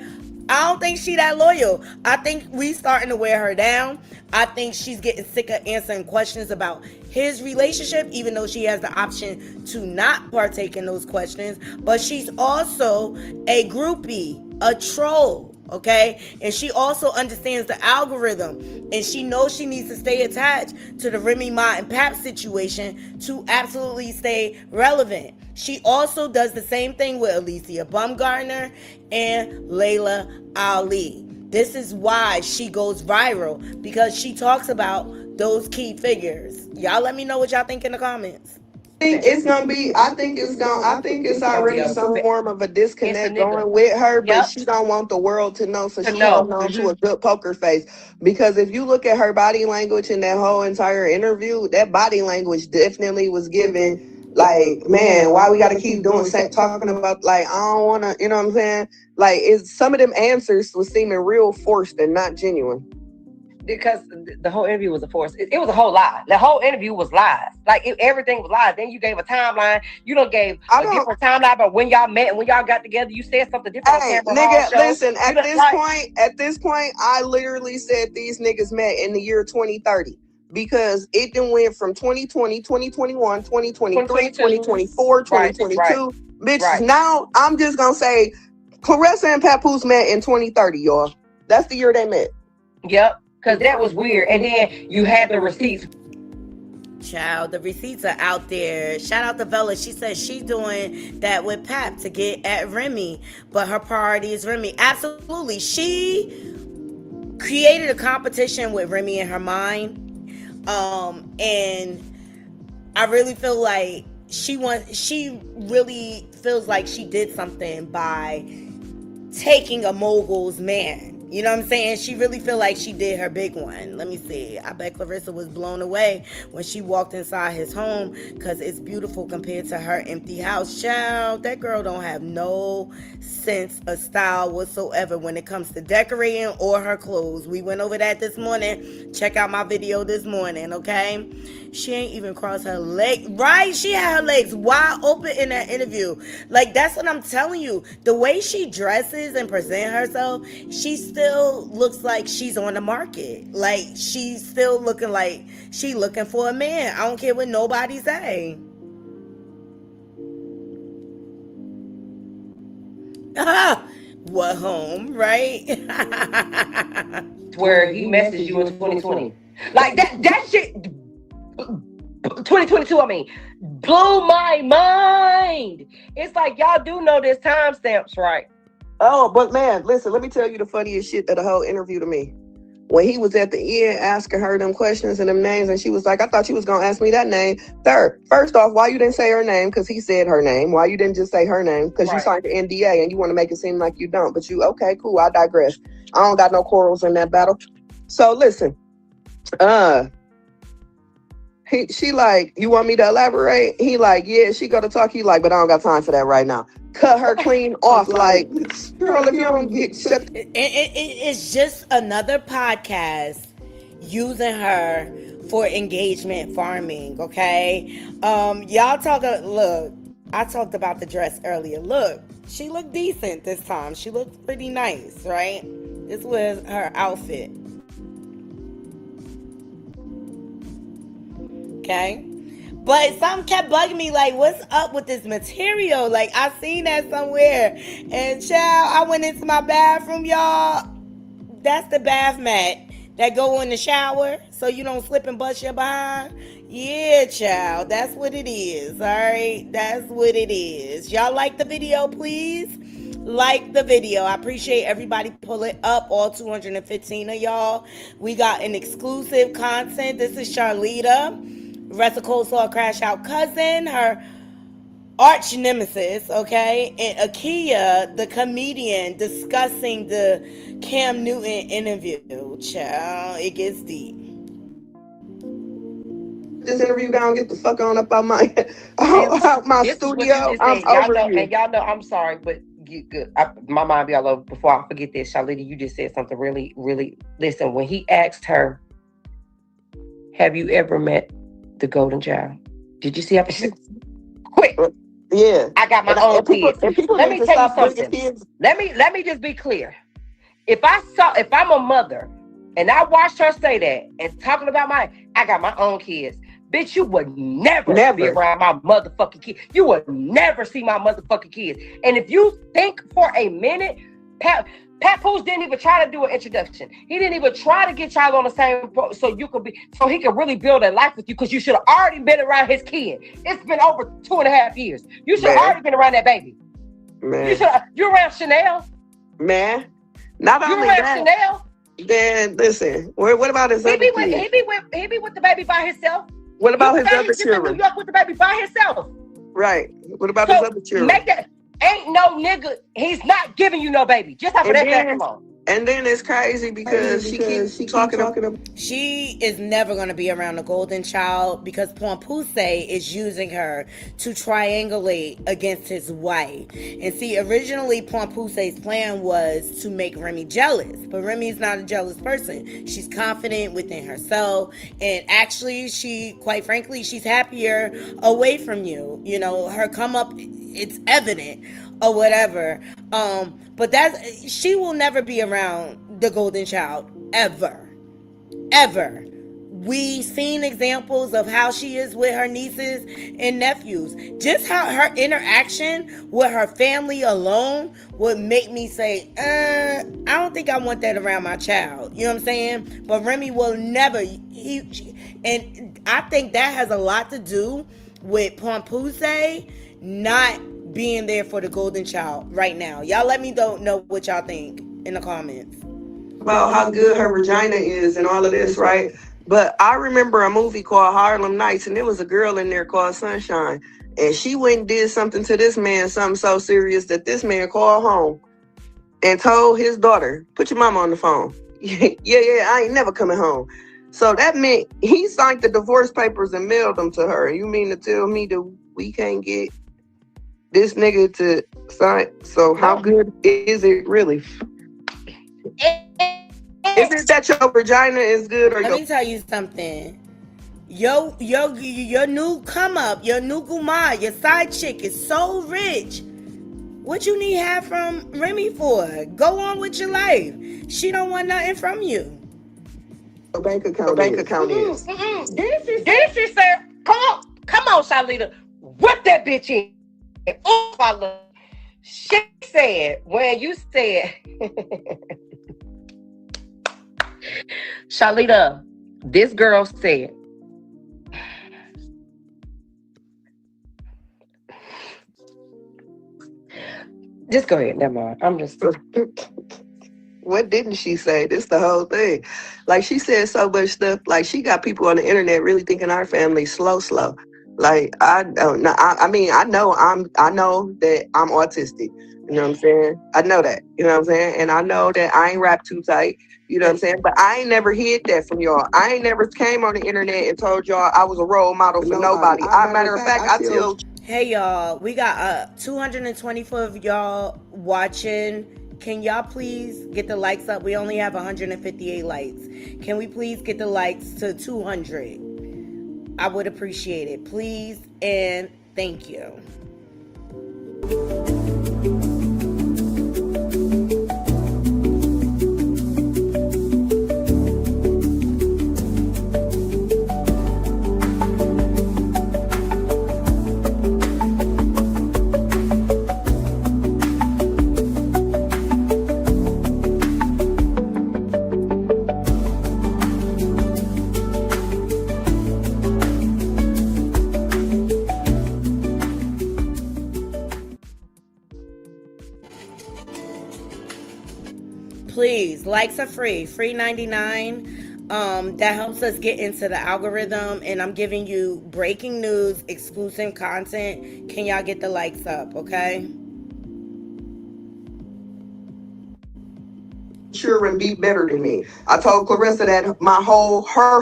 I don't think she that loyal. I think we starting to wear her down. I think she's getting sick of answering questions about his relationship, even though she has the option to not partake in those questions. But she's also a groupie, a troll. Okay, and she also understands the algorithm, and she knows she needs to stay attached to the Remy Ma and Pap situation to absolutely stay relevant. She also does the same thing with Alicia Baumgartner and Layla Ali. This is why she goes viral, because she talks about those key figures. Y'all let me know what y'all think in the comments. I think it's already some form of a disconnect going with her, but she don't want the world to know, so she holding on to a good poker face. Because if you look at her body language in that whole entire interview, that body language definitely was given like, man, why we gotta keep talking about, like, I don't wanna, you know what I'm saying? Like, some of them answers was seeming real forced and not genuine. Because the whole interview was a force. It was a whole lie. The whole interview was lies. Like, everything was lies. Then you gave a timeline. You done gave a different timeline about when y'all met and when y'all got together. You said something different. Hey, nigga, listen. At this point, I literally said these niggas met in the year 2030 because it then went from 2020, 2021, 2023, 2022. 2024, Right, 2022. Bitch, right. now I'm just gonna say Clarissa and Papoose met in 2030, y'all. That's the year they met. Yep, because that was weird. And then you had the receipts. Child, the receipts are out there. Shout out to Bella. She says she's doing that with Pap to get at Remy, but her priority is Remy. Absolutely. She created a competition with Remy in her mind. And I really feel like she really feels like she did something by taking a mogul's man. You know what I'm saying? She really feel like she did her big one. Let me see. I bet Clarissa was blown away when she walked inside his home because it's beautiful compared to her empty house. Child, that girl don't have no sense of style whatsoever when it comes to decorating or her clothes. We went over that this morning. Check out my video this morning, okay? She ain't even crossed her leg. Right? She had her legs wide open in that interview. Like, that's what I'm telling you. The way she dresses and present herself, she still looks like she's on the market. Like, she's still looking like she looking for a man. I don't care what nobody say. What home, right? Where he messaged you in 2020. Like that shit 2022, I mean, blew my mind. It's like, y'all do know there's timestamps, right? Oh, but man, listen, let me tell you the funniest shit of the whole interview to me. When he was at the end asking her them questions and them names, and she was like, I thought you was going to ask me that name. First off, why you didn't say her name? Because he said her name. Why you didn't just say her name? Because you signed the NDA and you want to make it seem like you don't. But you, okay, cool, I digress. I don't got no quarrels in that battle. So listen, she like, you want me to elaborate? He like, yeah, she go to talk. He like, but I don't got time for that right now. Cut her clean off. Like, girl, if you don't get shut. It's just another podcast using her for engagement farming, okay? Y'all look, I talked about the dress earlier. Look, she looked decent this time. She looked pretty nice, right? This was her outfit. Okay? But something kept bugging me, like, what's up with this material? Like, I seen that somewhere. And child, I went into my bathroom, y'all. That's the bath mat that go in the shower so you don't slip and bust your behind. Yeah, child, that's what it is, all right? That's what it is. Y'all like the video, please? Like the video. I appreciate everybody pull it up, all 215 of y'all. We got an exclusive content. This is Shalita, Rest of Cold Saw Crash Out cousin, her arch nemesis, okay? And Akia, the comedian, discussing the Cam Newton interview. Child, it gets deep. This interview down, get the fuck on up out my studio. I'm over y'all here. And y'all know, I'm sorry, but my mind be all over. Before I forget this, Shalita, you just said something really, really. Listen, when he asked her, have you ever met the golden child? Did you see how she quick? Yeah. I got my own kids. Let me tell you something. Let me just be clear. If I'm a mother and I watched her say that and talking about I got my own kids. Bitch, you would never be around my motherfucking kids. You would never see my motherfucking kids. And if you think for a minute, Papoose didn't even try to do an introduction. He didn't even try to get y'all on the same so he could really build a life with you, because you should have already been around his kid. It's been over 2.5 years. You should have already been around that baby. Man. You around Chanel. Man. Not only that. Chanel. Then listen, what about his other kids? He be with the baby by himself. What about his other children? In New York with the baby by himself. Right. What about his other children? Make that. Ain't no nigga. He's not giving you no baby. Just have that fact alone. And then it's crazy because she keeps talking. She is never going to be around the golden child because Papoose is using her to triangulate against his wife. And see, originally Pampuse's plan was to make Remy jealous, but Remy's not a jealous person. She's confident within herself, and actually, quite frankly, she's happier away from you. You know, her come up, it's evident or whatever. But she will never be around the golden child ever. We seen examples of how she is with her nieces and nephews. Just how her interaction with her family alone would make me say, I don't think I want that around my child. You know what I'm saying? But Remy will never. And I think that has a lot to do with Pompuse not being there for the golden child right now. Y'all let me know what y'all think in the comments. About how good her vagina is and all of this, right? But I remember a movie called Harlem Nights, and there was a girl in there called Sunshine, and she went and did something to this man, something so serious that this man called home and told his daughter, "Put your mama on the phone." yeah, I ain't never coming home. So that meant he signed the divorce papers and mailed them to her. You mean to tell me that we can't get this nigga to sign? So how good is it really? Is it that your vagina is good or Let me tell you something. Your new come up, your new guma, your side chick is so rich. What you need help from Remy for? Go on with your life. She don't want nothing from you. Your bank account is. Then she said, come on, Shalita, whip that bitch in. Oh, I love. She said, when you said, Shalita, this girl said, just go ahead, never mind. I'm just. What didn't she say? This the whole thing. Like, she said so much stuff. Like, she got people on the internet really thinking our family's slow. Like, I don't know. I mean, I know that I'm autistic. You know what I'm saying? I know that. You know what I'm saying? And I know that I ain't rap too tight. You know what I'm saying? But I ain't never hid that from y'all. I ain't never came on the internet and told y'all I was a role model for nobody. Matter of fact, I tell. Hey y'all, we got 224 of y'all watching. Can y'all please get the likes up? We only have 158 likes. Can we please get the likes to 200? I would appreciate it. Please and thank you. Please, likes are free 99. That helps us get into the algorithm, and I'm giving you breaking news, exclusive content. Can y'all get the likes up, okay? Sure and be better than me. I told Clarissa that her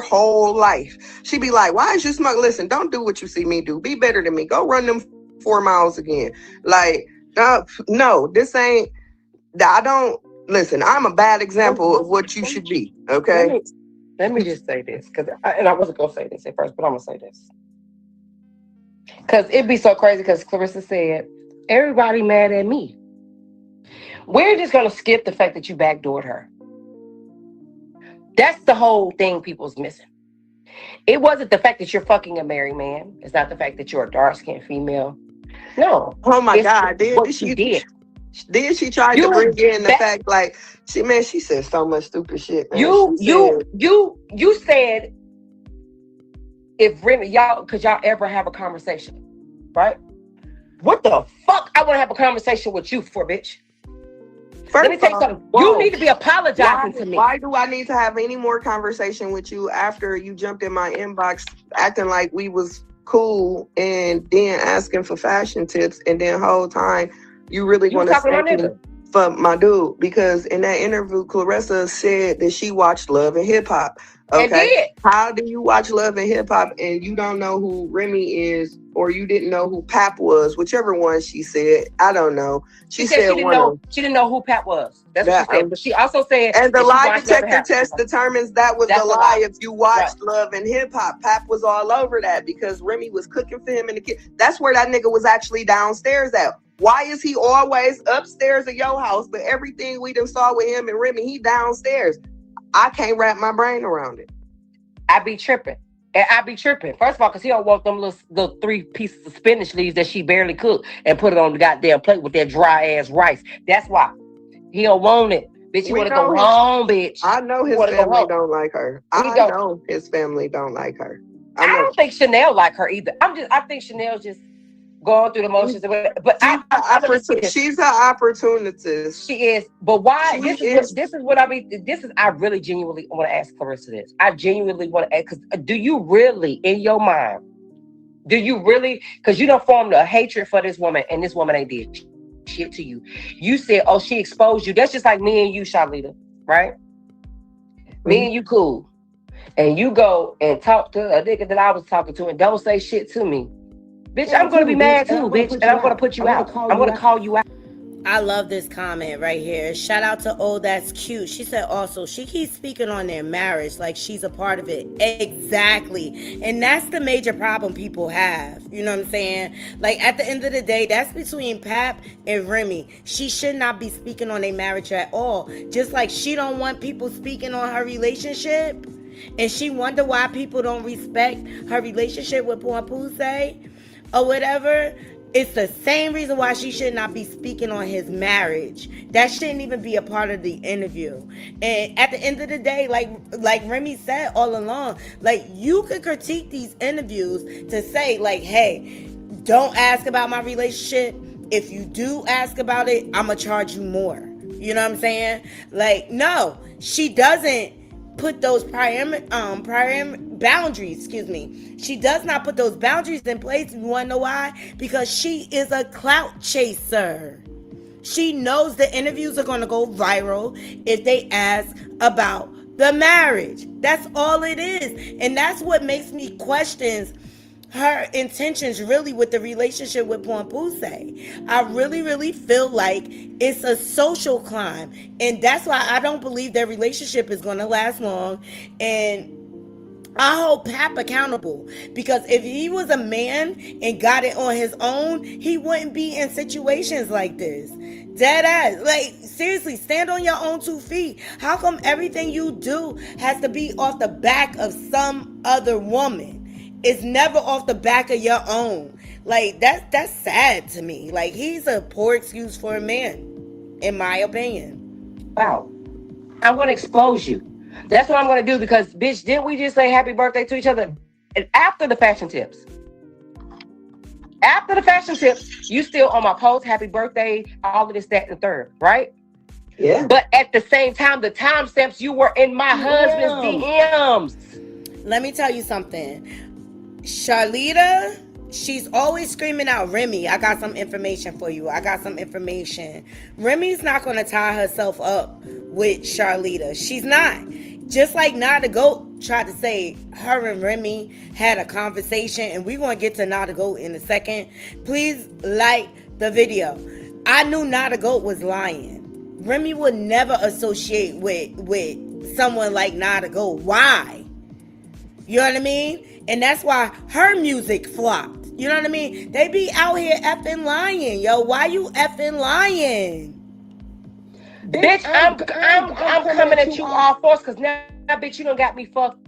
whole life. She be like, why is you smoke? Listen, don't do what you see me do. Be better than me. Go run them 4 miles again. Like, no, this ain't. I don't. Listen, I'm a bad example of what you should be, okay? Let me just say this, and I wasn't going to say this at first, but I'm going to say this. Because it'd be so crazy because Clarissa said, everybody mad at me. We're just going to skip the fact that you backdoored her. That's the whole thing people's missing. It wasn't the fact that you're fucking a married man. It's not the fact that you're a dark-skinned female. No. Oh, my God. What she did. Then she tried to bring in the fact, like, she said so much stupid shit, man. You said, if Remy, could y'all ever have a conversation, right? What the fuck I want to have a conversation with you for, bitch? Let me tell you something. You need to be apologizing to me. Why do I need to have any more conversation with you after you jumped in my inbox acting like we was cool and then asking for fashion tips, and then whole time you really want to thank me for my dude? Because in that interview, Clarissa said that she watched Love and Hip Hop. Okay, how do you watch Love and Hip Hop and you don't know who Remy is, or you didn't know who Pap was? Whichever one she said, I don't know. She said she didn't know who Pap was. That's what she said. But she also said, and the lie detector test determines that was the lie. If you watched Love and Hip Hop, Pap was all over that because Remy was cooking for him in the kitchen. That's where that nigga was actually downstairs at. Why is he always upstairs at your house, but everything we done saw with him and Remy, he downstairs? I can't wrap my brain around it. I be tripping. And I be tripping. First of all, because he don't want them little 3 pieces of spinach leaves that she barely cooked and put it on the goddamn plate with that dry ass rice. That's why. He don't want it. Bitch, you want to go home, bitch. I know his family don't like her. I know his family don't like her. I don't think Chanel like her either. I think Chanel's just going through the motions. But she's an opportunist. She is. But why? This is what I mean. I really genuinely want to ask Clarissa this. I genuinely want to ask, because do you really, in your mind, because you don't form a hatred for this woman, and this woman ain't did shit to you. You said, oh, she exposed you. That's just like me and you, Shalita, right? Mm-hmm. Me and you cool. And you go and talk to a nigga that I was talking to and don't say shit to me. Bitch, I'm going to be mad too, bitch. And I'm going to put you out. I'm going to call you out. I love this comment right here. Shout out to Oh, that's cute. She said also, she keeps speaking on their marriage like she's a part of it. Exactly. And that's the major problem people have. You know what I'm saying? Like, at the end of the day, that's between Pap and Remy. She should not be speaking on their marriage at all. Just like she don't want people speaking on her relationship. And she wonder why people don't respect her relationship with Puse or whatever. It's the same reason why she should not be speaking on his marriage. That shouldn't even be a part of the interview. And at the end of the day, like Remy said all along, like, you could critique these interviews to say, like, hey, don't ask about my relationship. If you do ask about it, I'm gonna charge you more. You know what I'm saying? Like, no, she doesn't put those boundaries, She does not put those boundaries in place. You want to know why? Because she is a clout chaser. She knows the interviews are going to go viral if they ask about the marriage. That's all it is. And that's what makes me question her intentions really with the relationship with Puse. I really, really feel like it's a social climb. And that's why I don't believe their relationship is going to last long. And I hold Pap accountable, because if he was a man and got it on his own, he wouldn't be in situations like this. Dead ass. Like, seriously, stand on your own 2 feet. How come everything you do has to be off the back of some other woman? It's never off the back of your own. Like, that's sad to me. Like, he's a poor excuse for a man, in my opinion. Wow. I'm going to expose you. That's what I'm going to do, because, bitch, didn't we just say happy birthday to each other? And after the fashion tips, you still on my post, happy birthday, all of this, that, and the third, right? Yeah. But at the same time, the timestamps, you were in my husband's DMs. Let me tell you something. Shalita, she's always screaming out, Remy, I got some information for you. I got some information. Remy's not going to tie herself up with Shalita. She's not. Just like Nada Goat tried to say her and Remy had a conversation, and we're going to get to Nada Goat in a second. Please like the video. I knew Nada Goat was lying. Remy would never associate with someone like Nada Goat. Why? You know what I mean? And that's why her music flopped. You know what I mean? They be out here effing lying, yo. Why you effing lying? Bitch, I'm coming at you all force, because now, bitch, you done got me fucked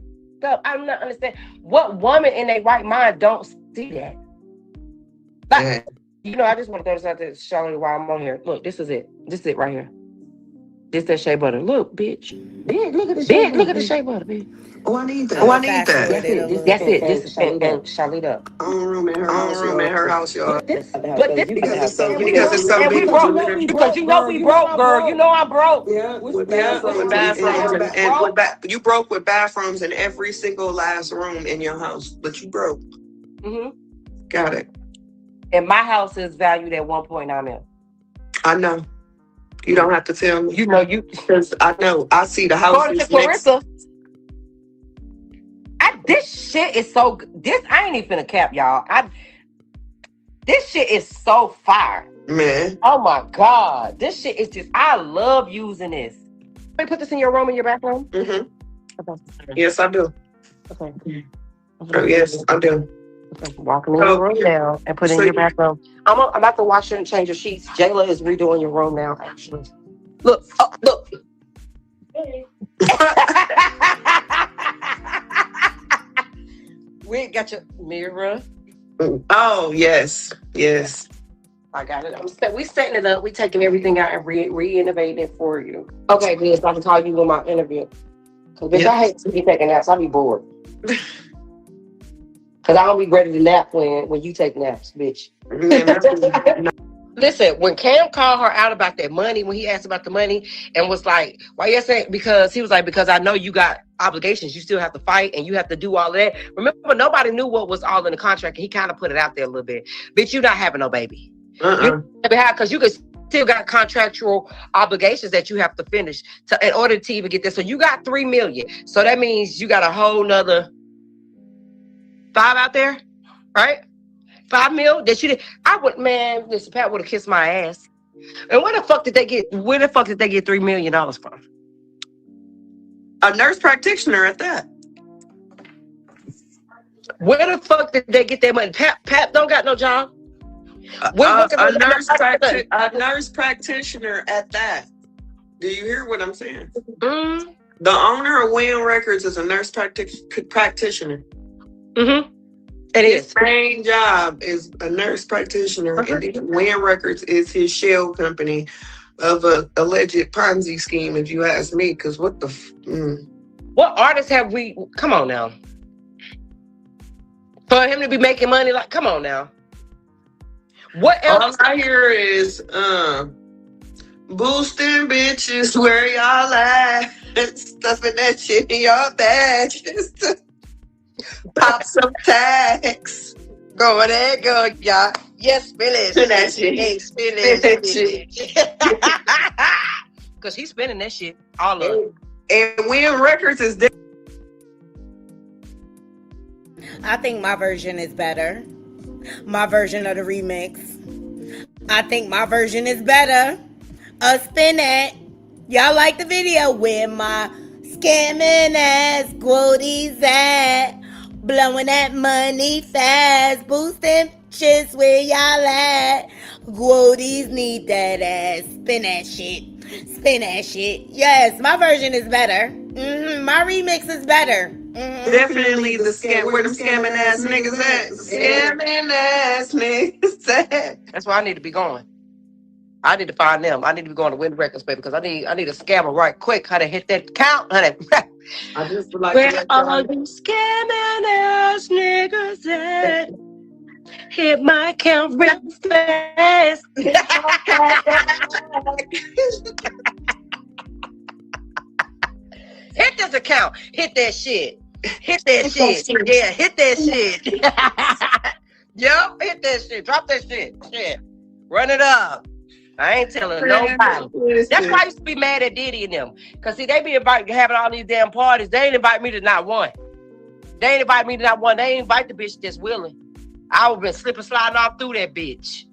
up. I'm not understanding. What woman in their right mind don't see that? Like, you know, I just want to throw this out there, Charlotte, while I'm on here. Look, this is it. This is it right here. This that shea butter. Look, bitch. Bitch, look at the shea butter. Look at the shea butter, bitch. Oh, I need that. That's it. This is and Shalita. I don't room in her house, y'all. But this because it's so because you know we broke, girl. You know I'm broke. Yeah, with bathrooms you broke with bathrooms in every single last room in your house, but you broke. Mm-hmm. Got it. And my house is valued at 1.9 million. I know. You don't have to tell me. You know you, because I know. I see the house. According to Clarissa, this shit is so good. I ain't even finna cap, y'all. This shit is so fire. Man. Oh my God. This shit is just, I love using this. Can you put this in your room, in your bathroom? Mm-hmm. Okay. Yes, I do. Okay. Oh, yes, I do. Okay. Walk in your room now and put it in your bathroom. I'm about to wash and change your sheets. Jayla is redoing your room now, actually. Look. Oh, look. Hey. We ain't got your mirror. Oh, yes. Yes. I got it. We setting it up. We taking everything out and re-innovating it for you. Okay, good. So I can call you in my interview. Because, bitch, I hate to be taking naps. I be bored. Because I don't be ready to nap when you take naps, bitch. Listen, when Cam called her out about that money, when he asked about the money and was like, why you saying? Because he was like, because I know you got obligations. You still have to fight and you have to do all of that. Remember, nobody knew what was all in the contract. And he kind of put it out there a little bit. Bitch, you not having no baby. Because you still got contractual obligations that you have to finish in order to even get this. So you got $3 million. So that means you got a whole nother 5 out there, right? 5 mil that you did. Listen, Pat would have kissed my ass. And where the fuck did they get $3 million from? A nurse practitioner at that. Where the fuck did they get that money? Pat don't got no job. A nurse practitioner at that. Do you hear what I'm saying? Mm-hmm. The owner of Win Records is a nurse practitioner. Mm-hmm. His main job is a nurse practitioner, and then Win Records is his shell company of a alleged Ponzi scheme, if you ask me. Because what the? What artists have we? Come on now. For him to be making money, like, come on now. What else? All I hear is boosting bitches where y'all at, stuffing that shit in your bag. Pop some tags. Go there, go, y'all. Yes, spin it. Spin that shit. Hey, spin it. Because he's spinning that shit all of it. And Win Records is there. I think my version is better. My version of the remix. I think my version is better. Spin it. Y'all like the video? Where my scamming ass quoties at? Blowing that money fast. Boosting shits where y'all at? Quoties need that ass. Spin that shit. Spin that shit. Yes, my version is better. My remix is better. Definitely the scam. Where them scamming ass niggas at? Scamming ass niggas at. That's where I need to be going. I need to find them. I need to be going to Win Records, baby, because I need a scammer right quick. How to hit that count, honey. I just would like where to all them scamming ass niggas at? Hit my count real fast. Hit this account. Hit that shit. Hit that shit. Yeah, hit that shit. Yup, hit that shit. Drop that shit. Shit. Run it up. I ain't telling nobody. That's why I used to be mad at Diddy and them. Because, see, they be having all these damn parties. They ain't invite me to not one. They ain't invite me to not one. They ain't invite the bitch that's willing. I would have been slipping sliding off through that bitch.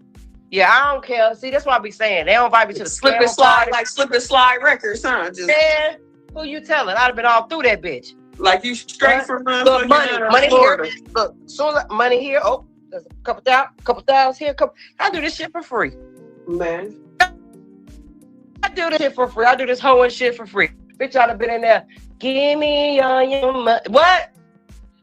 Yeah, I don't care. See, that's what I be saying. They don't invite me to the slip and slide, like slip and slide records, huh? Just man, who you telling? I'd have been all through that bitch. Like you straight from look, money here. Look, soon money here. Oh, there's a couple thousand here. I do this shit for free. Man, I do this shit for free. I do this whole shit for free. Bitch, I'd have been in there. Give me your money. What?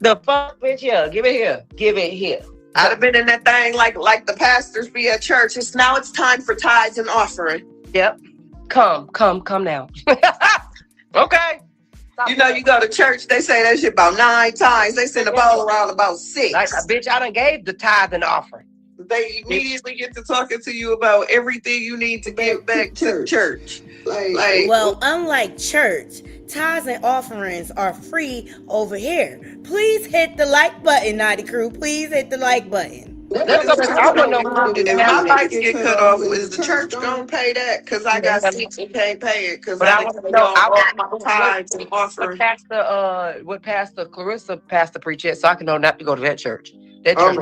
The fuck, bitch? Yeah, give it here. Give it here. I'd have been in that thing like the pastors be at church. It's time for tithes and offering. Yep. Come now. Okay. You know, you go to church, they say that shit about 9 times. They send a bowl around about 6. Like, bitch, I done gave the tithe and offering. They immediately get to talking to you about everything you need to give back to church. Well, unlike church, tithes and offerings are free over here. Please hit the like button, Naughty Crew. Please hit the like button. I want to know if my lights get cut off, is the church gonna pay that? Because I got seats and can't pay it. Because I want to know my tithes and offerings. What Pastor Clarissa Pastor preach at, so I can know not to go to that church. That church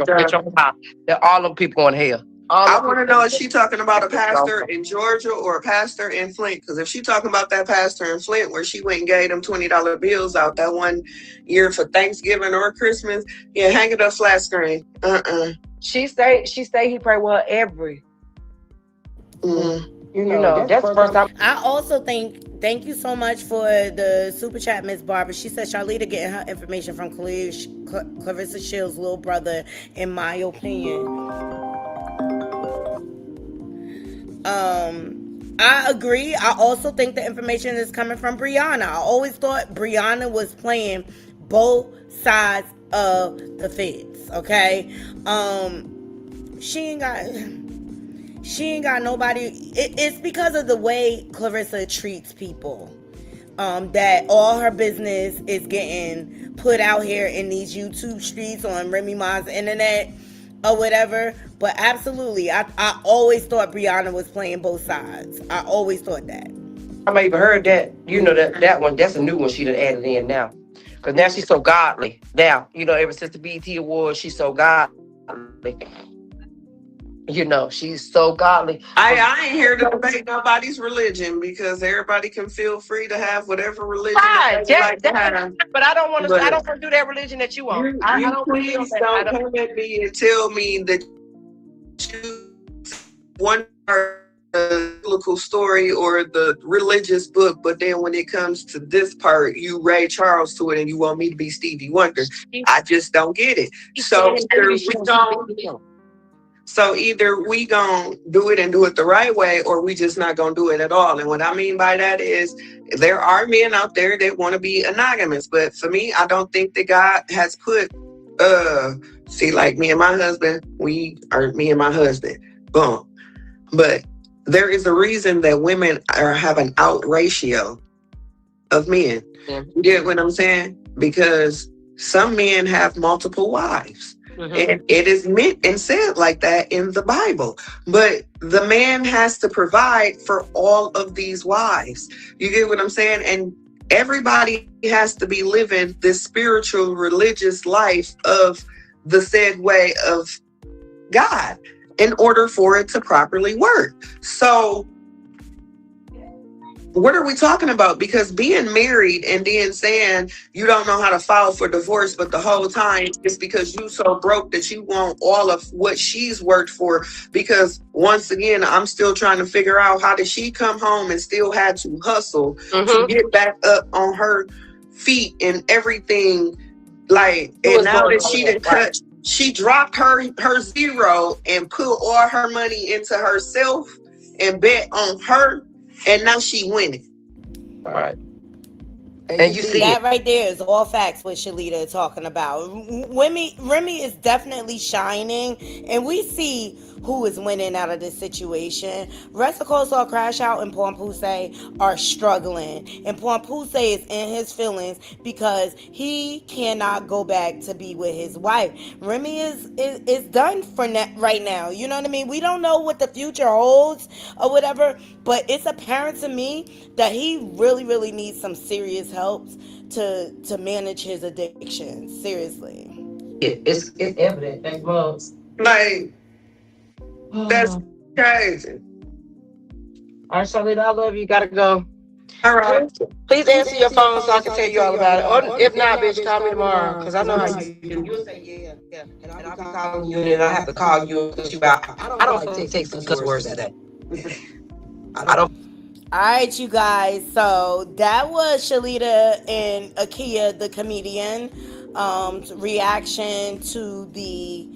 that all them people going to hell. I want to know if she talking about a pastor in Georgia or a pastor in Flint. Because if she talking about that pastor in Flint where she went and gave them $20 bills out that one year for Thanksgiving or Christmas, yeah, hang it up flat screen. She say he pray well every. Mm-hmm. That's the first time. I also thank you so much for the super chat, Miss Barbara. She said Shalita getting her information from Clarissa Shields' little brother, in my opinion. I agree. I also think the information is coming from Brianna. I always thought Brianna was playing both sides of the fence. Okay, she ain't got nobody. It's because of the way Clarissa treats people. That all her business is getting put out here in these YouTube streets on Remy Ma's internet or whatever. But absolutely, I always thought Brianna was playing both sides. I always thought that. I might even heard that. That one. That's a new one she done added in now. Because now she's so godly. Now, ever since the BET Awards, she's so godly. She's so godly. I ain't here to debate nobody's religion because everybody can feel free to have whatever religion they like to have. But I don't want to. I don't want to do that religion that you want. I don't please don't come at me and tell me that you one biblical story or the religious book, but then when it comes to this part, you Ray Charles to it and you want me to be Stevie Wonder. I just don't get it. So either we gonna do it and do it the right way, or we just not gonna do it at all. And what I mean by that is there are men out there that want to be monogamous, but for me, I don't think that God has put see, like me and my husband, we are me and my husband. Boom. But there is a reason that women have an out ratio of men. Yeah. You get what I'm saying? Because some men have multiple wives. Mm-hmm. And it is meant and said like that in the Bible. But the man has to provide for all of these wives. You get what I'm saying? And everybody has to be living this spiritual, religious life of the said way of God in order for it to properly work. So what are we talking about? Because being married and then saying you don't know how to file for divorce, but the whole time it's because you so broke that you want all of what she's worked for. Because once again, I'm still trying to figure out how did she come home and still had to hustle to get back up on her feet and everything. Like, and now that she done cut, she dropped her zero and put all her money into herself and bet on her. And now she winning. Right. And you see that right there is all facts what Shalita talking about. Remy is definitely shining, and we see who is winning out of this situation. Rest of Coleslaw Crash Out and Pornpuse are struggling, and Pornpuse is in his feelings because he cannot go back to be with his wife. Remy is done for right now. You know what I mean? We don't know what the future holds or whatever, but it's apparent to me that he really, really needs some serious help to manage his addiction. Seriously. It's evident. Thank mugs. Like, that's crazy. All right, Shalita, I love you. Gotta go. All right. Please answer your phone so I can tell you all about it. Or if not, bitch, call me tomorrow. Because I know how you do. You'll say, yeah. And I'll be calling you, and I have to call you because you out. I don't take some cuss words at that. I don't. All right, you guys. So that was Shalita and Akia, the comedian, reaction to the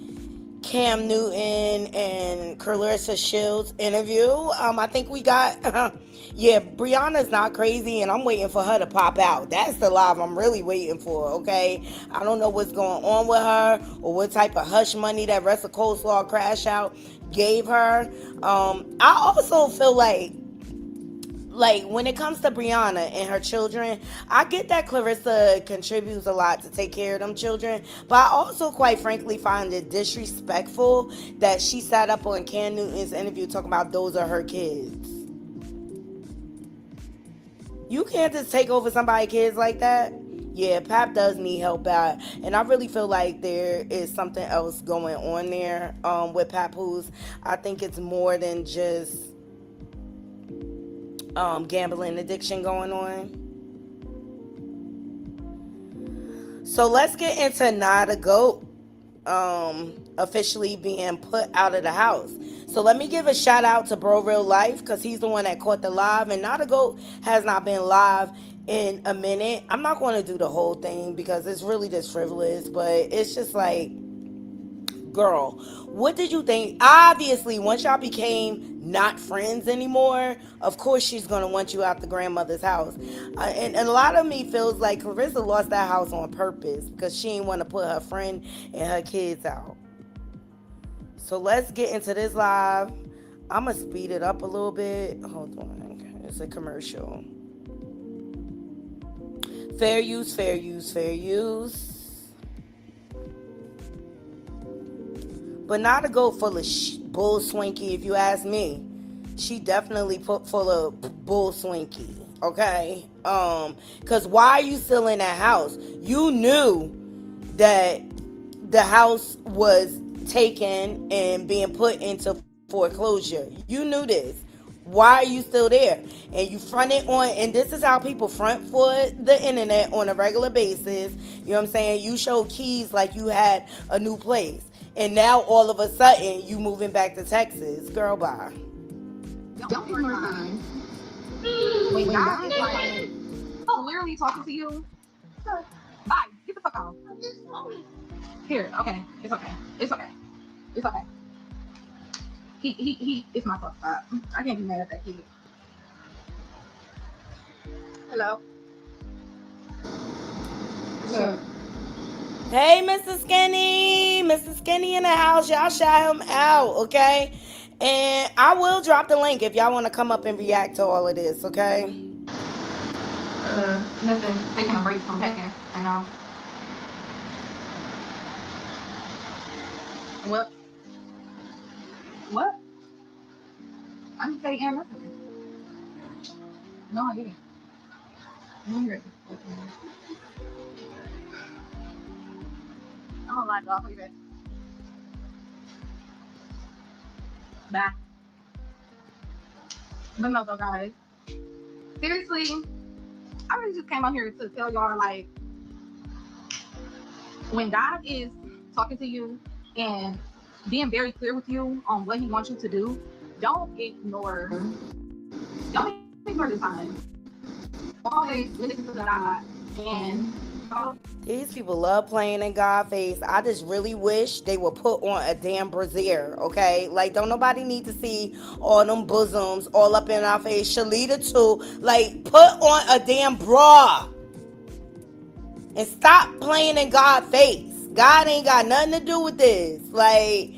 Cam Newton and Clarissa Shields interview. I think we got, Brianna's not crazy, and I'm waiting for her to pop out. That's the live I'm really waiting for, okay? I don't know what's going on with her or what type of hush money that Rest of Coleslaw Crash Out gave her. I also feel like when it comes to Brianna and her children, I get that Clarissa contributes a lot to take care of them children, but I also, quite frankly, find it disrespectful that she sat up on Cam Newton's interview talking about those are her kids. You can't just take over somebody's kids like that. Yeah, Pap does need help out, and I really feel like there is something else going on there with Papoose. I think it's more than just gambling addiction going on. So let's get into Not a Goat officially being put out of the house. So let me give a shout out to Bro Real Life because he's the one that caught the live, and Not a Goat has not been live in a minute. I'm not going to do the whole thing because it's really just frivolous, but it's just like, girl, what did you think? Obviously, once y'all became not friends anymore, of course she's gonna want you out the grandmother's house. And a lot of me feels like Clarissa lost that house on purpose because she didn't want to put her friend and her kids out. So let's get into this live. I'm gonna speed it up a little bit. Hold on, it's a commercial. Fair use, fair use, fair use. But Not a Goat full of bull swinky, if you ask me. She definitely put full of bull swinky, okay? Because why are you still in that house? You knew that the house was taken and being put into foreclosure. You knew this. Why are you still there? And you front it on, and this is how people front for the internet on a regular basis. You know what I'm saying? You show keys like you had a new place. And now all of a sudden you moving back to Texas. Girl, bye. Don't be more time. When God is like literally talking to you, bye. Get the fuck out. Here, okay. It's okay. It's okay. It's okay. He it's my fuck spot. I can't be mad at that kid. Hello. Sure. Hey, Mr. Skinny. Mr. Skinny in the house. Y'all shout him out, okay? And I will drop the link if y'all want to come up and react to all of this, okay? Nothing. Taking a break from packing. I know. What? What? I didn't say nothing. No, I didn't. I'm ready. I'm gonna lie, dog. Leave it. Bye. But no, though, guys. Seriously, I really just came out here to tell y'all, like, when God is talking to you and being very clear with you on what He wants you to do, don't ignore the signs. Always listen to God and These people love playing in God's face. I just really wish they would put on a damn brassiere, okay? Like, don't nobody need to see all them bosoms all up in our face. Shalita too. Like, put on a damn bra. And stop playing in God's face. God ain't got nothing to do with this. Like,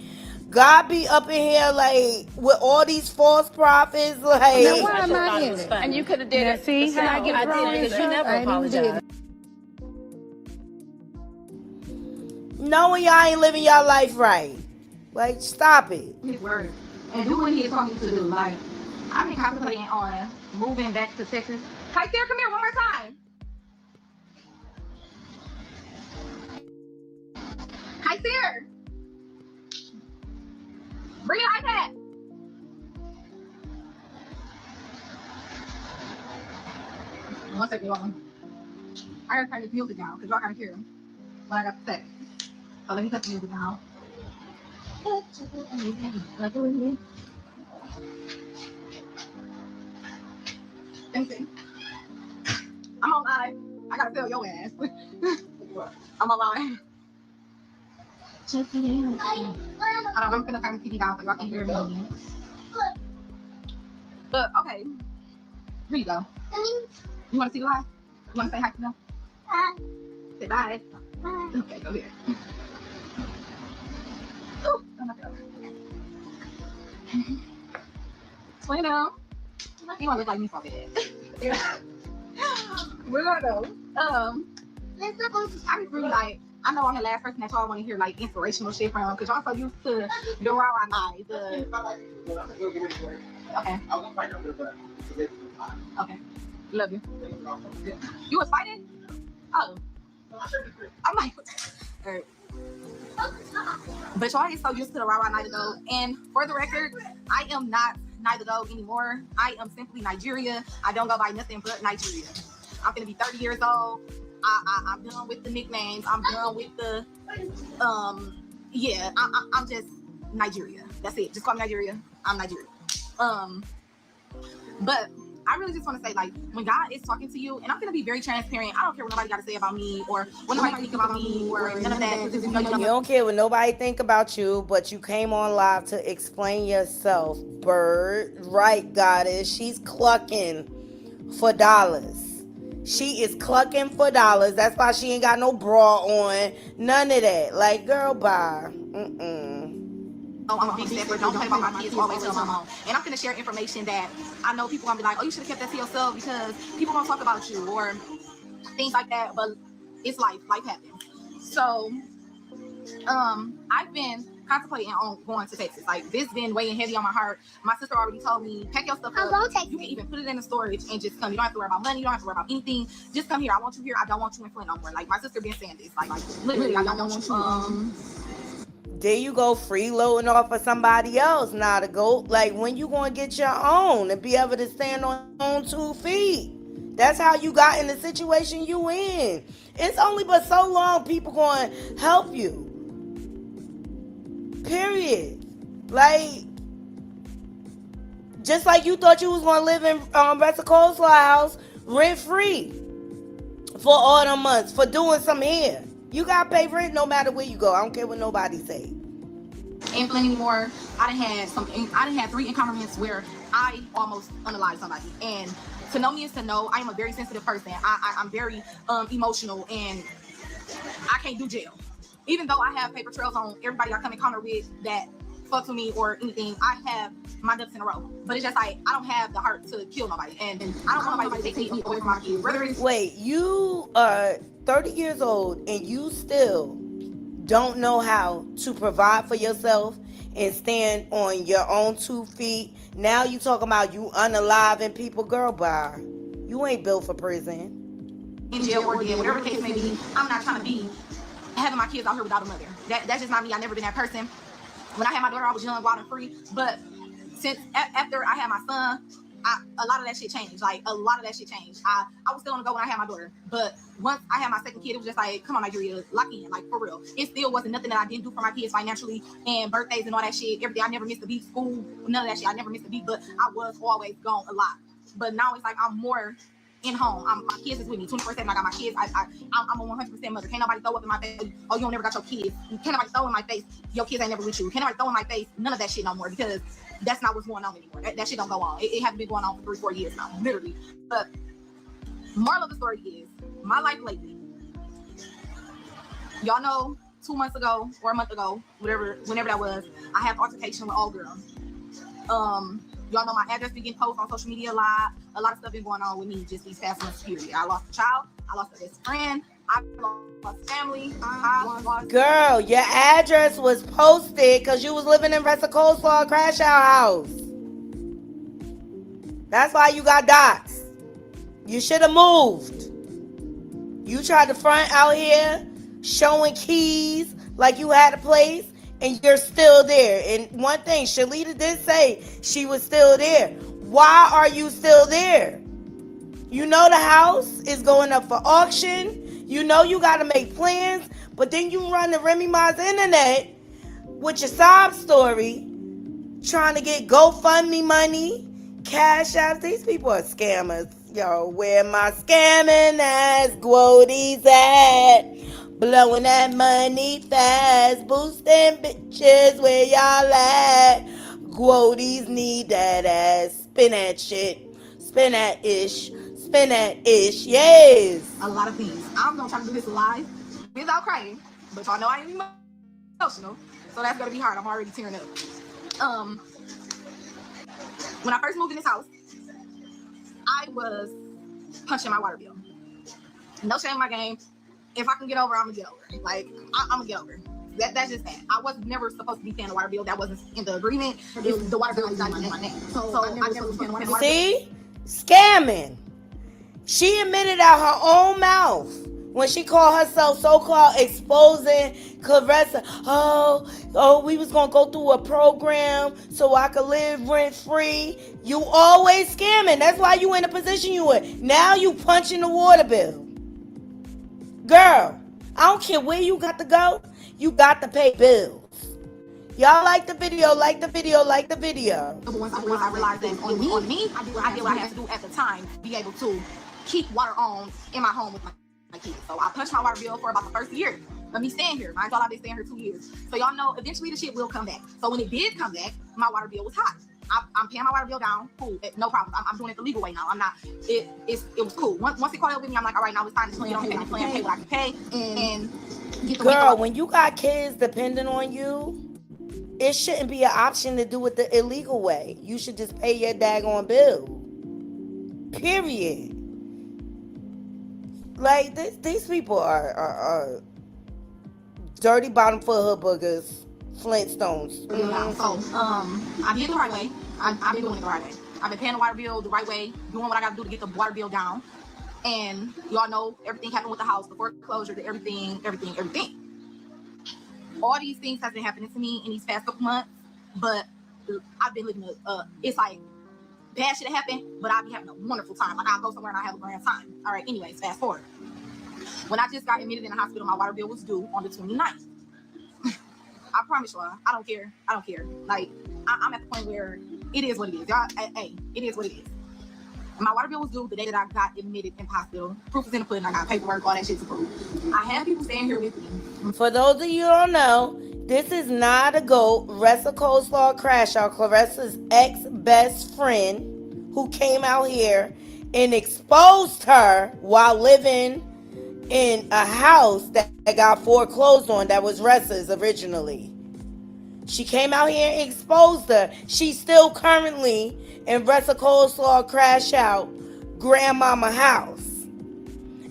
God be up in here, like, with all these false prophets, like... Now, why am I in it? And you could have did it. See how I get thrown in stuff? I apologize. Knowing y'all ain't living y'all life right. Like, stop it. His word and do what He is talking to do. Like, I've been contemplating on moving back to Texas. Hi, Sarah, come here one more time. Hi, Sarah. Bring your iPad. One second, y'all. I gotta turn this music down because y'all gotta hear what I got to say. So let me cut the music down. Thank I'm on live. I gotta tell your ass. I'm on live. I'm gonna turn the TV down so y'all can hear me. But okay, here you go. You wanna see the live? You wanna say hi to them? Say bye. Okay, go here. Ooh, oh my God. Swing down. You wanna look like me for a bit. We're gonna go. I was really like, I know I'm the last person that y'all want to hear like inspirational shit from because y'all so used to the raw night. Okay. Okay. Love you. You was fighting? Oh. I'm like, alright. But y'all is so used to the rah-rah night ago. And for the record, I am not Night Ago anymore. I am simply Nigeria. I don't go by nothing but Nigeria. I'm gonna be 30 years old. I'm done with the nicknames. I'm done with the yeah. I'm just Nigeria. That's it. Just call me Nigeria. I'm Nigeria. But I really just want to say, like, when God is talking to you, and I'm going to be very transparent. I don't care what nobody got to say about me or what nobody think about me or none of that. You don't care what nobody think about you, but you came on live to explain yourself, Bird. Right, Goddess. She's clucking for dollars. She is clucking for dollars. That's why she ain't got no bra on. None of that. Like, girl, bye. I'm a big stepper. Don't play about my kids. Always tell my mom. And I'm going to share information that I know people going to be like, oh, you should have kept that to yourself because people going to talk about you or things like that. But it's life. Life happens. So I've been contemplating on going to Texas. Like, this been weighing heavy on my heart. My sister already told me, pack your stuff up. You can even put it in the storage and just come. You don't have to worry about money. You don't have to worry about anything. Just come here. I want you here. I don't want you in Flint no more. Like, my sister been saying this. Like literally, I don't want you. There you go, freeloading off of somebody else. Now to go, like, when you gonna get your own and be able to stand on your own 2 feet? That's how you got in the situation you in. It's only but so long people gonna help you. Period. Like, just like you thought you was gonna live in Rest Coleslaw house rent free for all them months for doing some hair. You gotta pay rent no matter where you go. I don't care what nobody say. And plenty more. I done had 3 encounters where I almost unalived somebody. And to know me is to know I am a very sensitive person. I'm very emotional, and I can't do jail. Even though I have paper trails on everybody I come in encounter with that fucks with me or anything, I have my ducks in a row. But it's just like, I don't have the heart to kill nobody. And I don't want nobody to take me away from my kids. Wait, you are 30 years old and you still don't know how to provide for yourself and stand on your own 2 feet. Now you talking about you unaliving people. Girl, bye. You ain't built for prison. In jail or dead, whatever the case may be. I'm not trying to be having my kids out here without a mother. That's just not me. I've never been that person. When I had my daughter, I was young, wild, and free. But since after I had my son, a lot of that shit changed. Like, a lot of that shit changed. I was still on the go when I had my daughter. But once I had my second kid, it was just like, come on, Nigeria, lock in, like, for real. It still wasn't nothing that I didn't do for my kids financially and birthdays and all that shit. Every day, I never missed a beat. School, none of that shit. I never missed a beat, but I was always gone a lot. But now it's like I'm more in home. My kids is with me 24/7. I got my kids. I'm a 100% mother. Can't nobody throw up in my face, oh, you don't never got your kids. Can't nobody throw in my face, your kids ain't never with you. Can't nobody throw in my face, none of that shit no more, because that's not what's going on anymore. That shit don't go on. It hasn't been going on for 3-4 years now, literally. But moral of the story is, my life lately, y'all know 2 months ago or a month ago, whenever that was, I had an altercation with all girls. Y'all know my address been getting posted on social media a lot. A lot of stuff been going on with me just these past months, period. I lost a child. I lost a best friend. I lost family. Girl, your address was posted because you was living in Rest Coleslaw Crash Out House. That's why you got dots. You should have moved. You tried to front out here showing keys like you had a place, and you're still there. And one thing, Shalita did say she was still there. Why are you still there? You know the house is going up for auction. You know you got to make plans. But then you run the Remy Ma's internet with your sob story, trying to get GoFundMe money, cash out. These people are scammers. Yo, where my scamming ass Gwodies at? Blowing that money fast, boosting bitches, where y'all at? Gwodies need that ass. Spin that shit. Spin that ish. Spin that ish. Yes. A lot of things. I'm gonna try to do this live without crying, but y'all know I am emotional, so that's gonna be hard. I'm already tearing up. When I first moved in this house, I was punching my water bill. No shame in my game. If I can get over, I'm gonna get over. Like, I'm gonna get over. That's just that. I was never supposed to be paying the water bill. That wasn't in the agreement. The water bill is not in my name. So I never was paying the water bill. See? Scamming. She admitted out her own mouth when she called herself so-called exposing Clarissa. Oh, we was gonna go through a program so I could live rent-free. You always scamming. That's why you in the position you in. Now you punching the water bill. Girl, I don't care where you got to go. You got to pay bills. Y'all like the video, like the video, like the video. But once I realized that on me, I did what I had to do at the time to be able to keep water on in my home with my kids. So I punched my water bill for about the first year of me staying here. I thought I've been staying here 2 years. So y'all know eventually the shit will come back. So when it did come back, my water bill was high. I'm paying my water bill down, cool, no problem. I'm doing it the legal way now. I'm not. It was cool. Once it caught up with me, I'm like, all right, now it's time to pay on payment plan, pay what I can pay, and get the Girl, when you got kids depending on you, it shouldn't be an option to do it the illegal way. You should just pay your daggone bill. Period. Like these people are dirty bottom foot hood boogers, Flintstones. So I did it the right way. I've been doing it the right way. I've been paying the water bill the right way, doing what I got to do to get the water bill down. And y'all know everything happened with the house, the foreclosure, the everything. All these things have been happening to me in these past couple months, but I've been living it's like bad shit happened, but I'll be having a wonderful time. Like I'll go somewhere and I have a grand time. All right, anyways, fast forward. When I just got admitted in the hospital, my water bill was due on the 29th. I promise y'all, I don't care. Like I'm at the point where it is what it is. Y'all, hey, it is what it is. My water bill was due the day that I got admitted in the hospital. Proof is in the pudding. I got paperwork, all that shit to prove. I have people staying here with me. For those of you who don't know, this is not a goat. Ressa Coleslaw Crash Out, Clarissa's ex-best friend who came out here and exposed her while living in a house that got foreclosed on that was Ressa's originally. She came out here and exposed her. She's still currently in Ressa Coleslaw Crash Out grandmama house.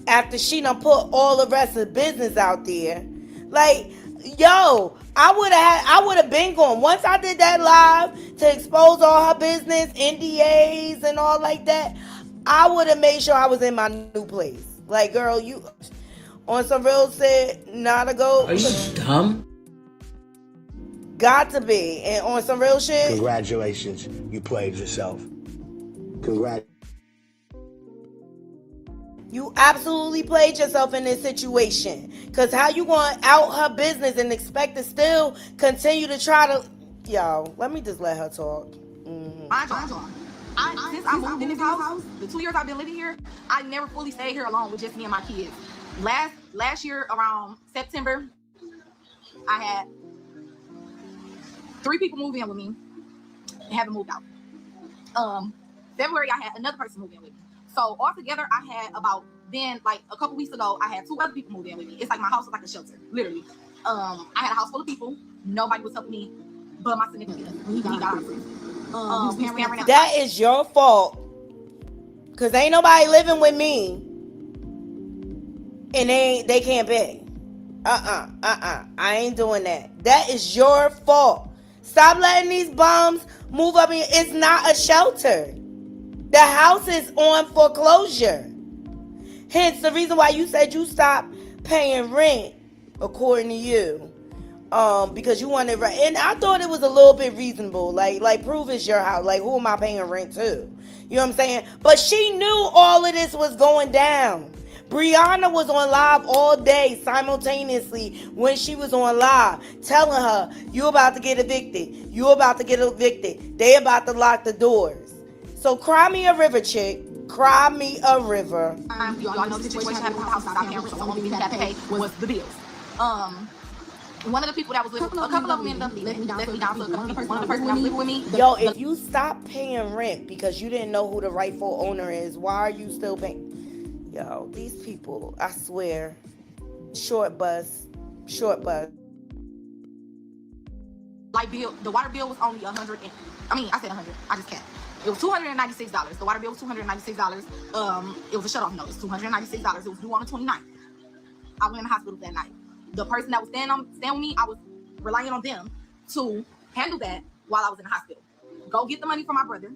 After she done put all the rest of the business out there. Like, yo, I would have been going. Once I did that live to expose all her business, NDAs and all like that, I would have made sure I was in my new place. Like, girl, you on some real shit, not a go. Are you dumb? Got to be. And on some real shit. Congratulations, you played yourself. Congrats. You absolutely played yourself in this situation. Because how you going to out her business and expect to still continue to try to... Yo, let me just let her talk. Since I moved in this house, the 2 years I've been living here, I never fully stayed here alone with just me and my kids. Last year, around September, I had 3 people move in with me and haven't moved out. February, I had another person move in with me. So altogether, I had about like a couple weeks ago, I had 2 other people move in with me. It's like my house was like a shelter, literally. I had a house full of people. Nobody was helping me, but my significant other. He got out of prison. That is your fault. Cause ain't nobody living with me, and they can't pay. I ain't doing that. That is your fault. Stop letting these bums move up in. It's not a shelter. The house is on foreclosure. Hence the reason why you said you stopped paying rent, according to you. Because you wanted rent. And I thought it was a little bit reasonable. Like prove it's your house. Like, who am I paying rent to? You know what I'm saying? But she knew all of this was going down. Brianna was on live all day simultaneously when she was on live, telling her, you about to get evicted. You about to get evicted. They about to lock the doors. So cry me a river, chick. Cry me a river. Y'all know the situation happened with the house. I can't. The only thing that paid was the bills. One of the people that was living, a couple of them ended up letting me down. So one of the person that was living with me. Yo, if you stop paying rent because you didn't know who the rightful owner is, why are you still paying? Yo, these people, I swear, short bus. Like the water bill was only $100. I said 100. I just can't. It was $296. The water bill was $296. It was a shutoff notice, $296. It was due on the 29th. I went in the hospital that night. The person that was staying with me, I was relying on them to handle that while I was in the hospital. Go get the money from my brother.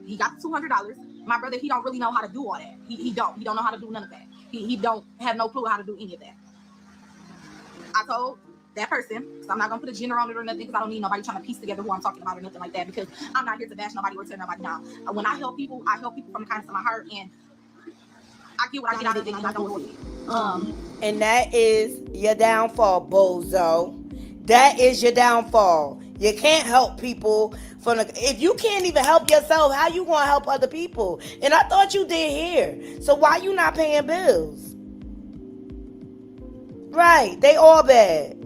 He got the $200. My brother, he don't really know how to do all that. He don't know how to do none of that. He don't have no clue how to do any of that. I told that person, so I'm not gonna put a gender on it or nothing, because I don't need nobody trying to piece together who I'm talking about or nothing like that, because I'm not here to bash nobody or tear nobody down. When I help people from the kindness of my heart, and I get what I get out of it, and I don't it. And that is your downfall, bozo. That is your downfall. You can't help people if you can't even help yourself, how you gonna help other people? And I thought you did here. So why you not paying bills? Right, they all bad.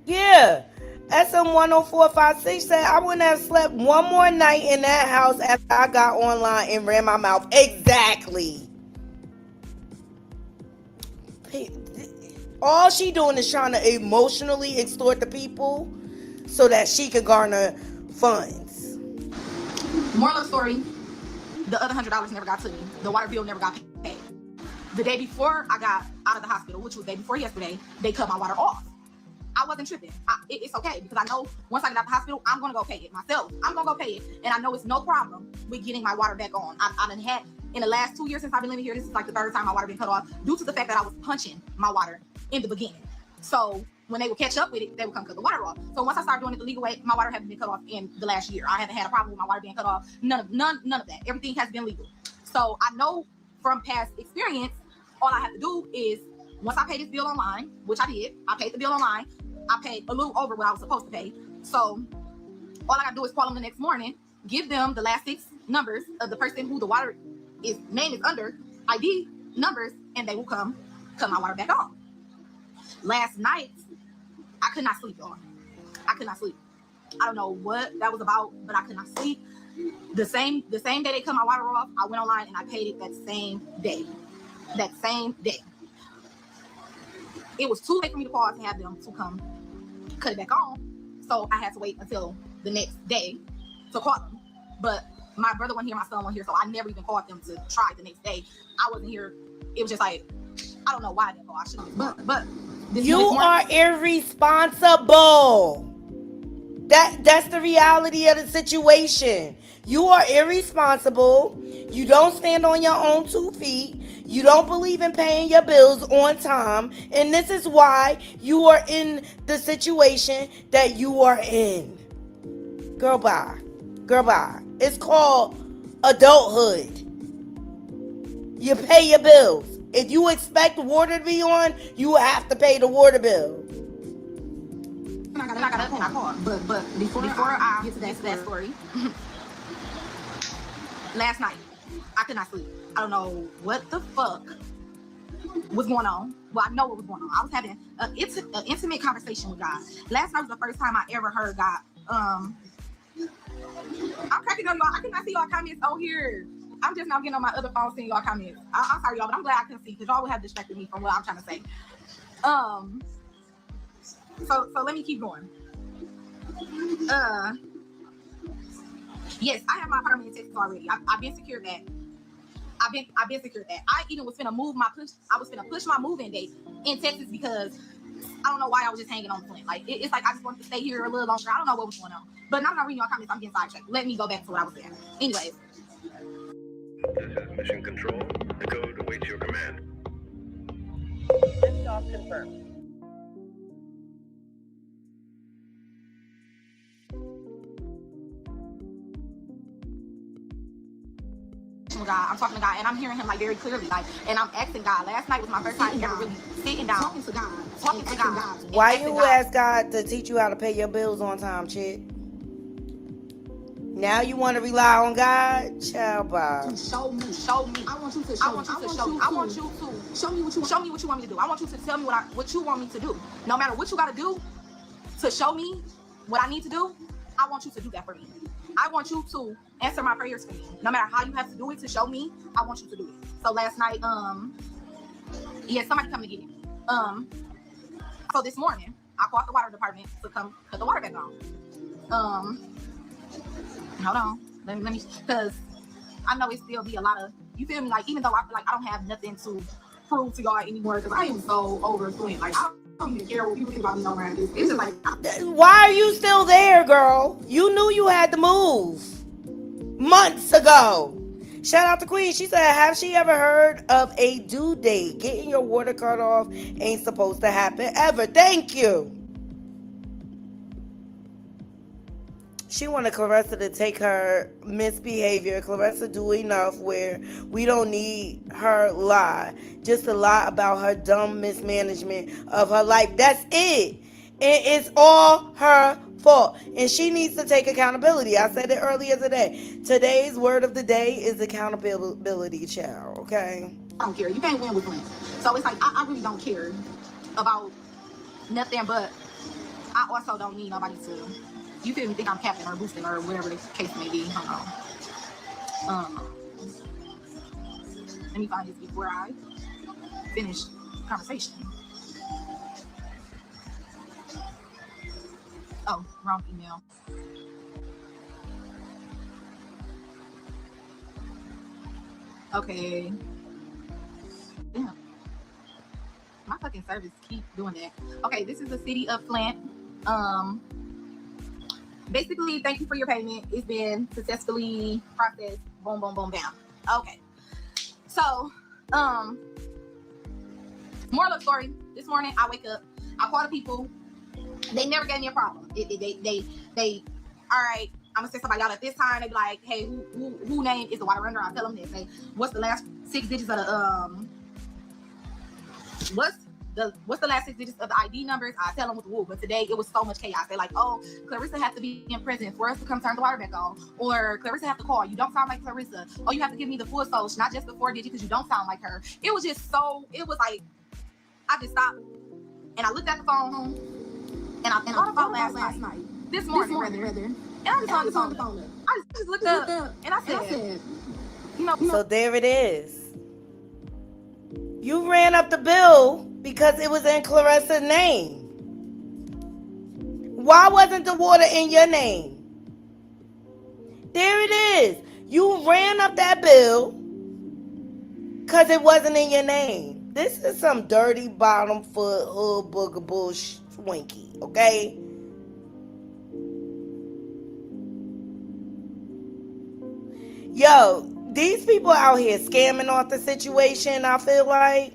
Yeah. SM10456 said I wouldn't have slept one more night in that house after I got online and ran my mouth. Exactly. All she doing is trying to emotionally extort the people so that she can garner funds. Moral of the story, the other $100 never got to me. The water bill never got paid. The day before I got out of the hospital, which was the day before yesterday, they cut my water off. I wasn't tripping. It's okay because I know once I get out of the hospital, I'm going to go pay it myself. I'm going to go pay it. And I know it's no problem with getting my water back on. I done had, in the last 2 years since I've been living here, this is like the third time my water been cut off due to the fact that I was punching my water in the beginning. So when they would catch up with it, they would come cut the water off. So once I started doing it the legal way, my water hasn't been cut off in the last year. I haven't had a problem with my water being cut off. None of that. Everything has been legal. So I know from past experience, all I have to do is once I pay this bill online, which I did, I paid the bill online. I paid a little over what I was supposed to pay. So all I gotta do is call them the next morning, give them the last 6 numbers of the person who the water name is under, ID numbers, and they will come cut my water back on. Last night, I could not sleep, y'all. I could not sleep. I don't know what that was about, but I could not sleep. The same day they cut my water off, I went online and I paid it that same day. That same day. It was too late for me to call to have them to come cut it back on. So I had to wait until the next day to call them. But my brother wasn't here, my son wasn't here, so I never even called them to try the next day. I wasn't here. It was just like, I don't know why I didn't call. I should have. But you are irresponsible. That's the reality of the situation. You are irresponsible. You don't stand on your own 2 feet. You don't believe in paying your bills on time. And this is why you are in the situation that you are in. Girl, bye. Girl, bye. It's called adulthood. You pay your bills. If you expect water to be on, you have to pay the water bill. I got call. But before I get to that story, last night, I could not sleep. I don't know what the fuck was going on. Well, I know what was going on. I was having an intimate conversation with God. Last night was the first time I ever heard God. I'm cracking on y'all. I cannot see y'all comments on here. I'm just now getting on my other phone seeing y'all comments. I'm sorry, y'all, but I'm glad I couldn't see because y'all would have distracted me from what I'm trying to say. So let me keep going. Yes, I have my apartment in Texas already. I've been secured that. I've been secured that. I even was finna push my move-in date in Texas because I don't know why I was just hanging on the plan. Like it's like I just wanted to stay here a little longer. I don't know what was going on. But now I'm not reading your comments. I'm getting sidetracked. Let me go back to what I was saying. Anyways. This is Mission Control. The code awaits your command. Lift off confirmed. God, I'm talking to God, and I'm hearing Him like very clearly, like, and I'm asking God. Last night was my first time ever really sitting down, talking to God. Why you ask God to teach you how to pay your bills on time, chick? Now you want to rely on God? Child, bye. Show me. I want you to show me. I want you to show me what you want me to do. I want you to tell me what you want me to do. No matter what you got to do to show me what I need to do, I want you to do that for me. I want you to answer my prayers for me. No matter how you have to do it to show me, I want you to do it. So last night, somebody come to get it. So this morning, I called the water department to come cut the water back on. Hold on. Let me, because I know it still be a lot of, you feel me? Like, even though I feel like I don't have nothing to prove to y'all anymore, because I am so over doing. Like, I don't even care what people think about me no more. It's just like, why are you still there, girl? You knew you had to move months ago. Shout out to Queen. She said, have she ever heard of a due date? Getting your water cut off ain't supposed to happen ever. Thank you. She wanted Clarissa to take her misbehavior. Clarissa do enough where we don't need her lie. Just to lie about her dumb mismanagement of her life. That's it. It's all her fault. And she needs to take accountability. I said it earlier today. Today's word of the day is accountability, child. Okay? I don't care. You can't win with Glenn. So it's like, I really don't care about nothing, but I also don't need nobody to, you feel me, think I'm capping or boosting or whatever the case may be. Hold on. Let me find this before I finish the conversation. Oh, wrong email. Okay. Damn. My fucking service keep doing that. Okay, this is the city of Flint. Basically, thank you for your payment. It's been successfully processed. Boom, boom, boom, bam. Okay. So, moral of the story, this morning I wake up, I call the people, they never gave me a problem. They all right, I'm gonna send somebody out at this time. They be like, hey, who name is the water runner? I tell them this. Say, what's the last 6 digits of the what's the last 6 digits of the ID numbers? I tell them with the woo. But today it was so much chaos. They're like, oh, Clarissa has to be in prison for us to come turn the water back on, or Clarissa have to call. You don't sound like Clarissa. Oh, you have to give me the full social, not just the 4 digits because you don't sound like her. It was just so. It was like I just stopped and I looked at the phone and I thought about last night. This morning, rather. And I just on the phone. I just looked up and I said, you know. So there it is. You ran up the bill because it was in Clarissa's name. Why wasn't the water in your name? There it is. You ran up that bill because it wasn't in your name. This is some dirty bottom foot hood booger bullshit swinky, okay? Yo, these people out here scamming off the situation, I feel like.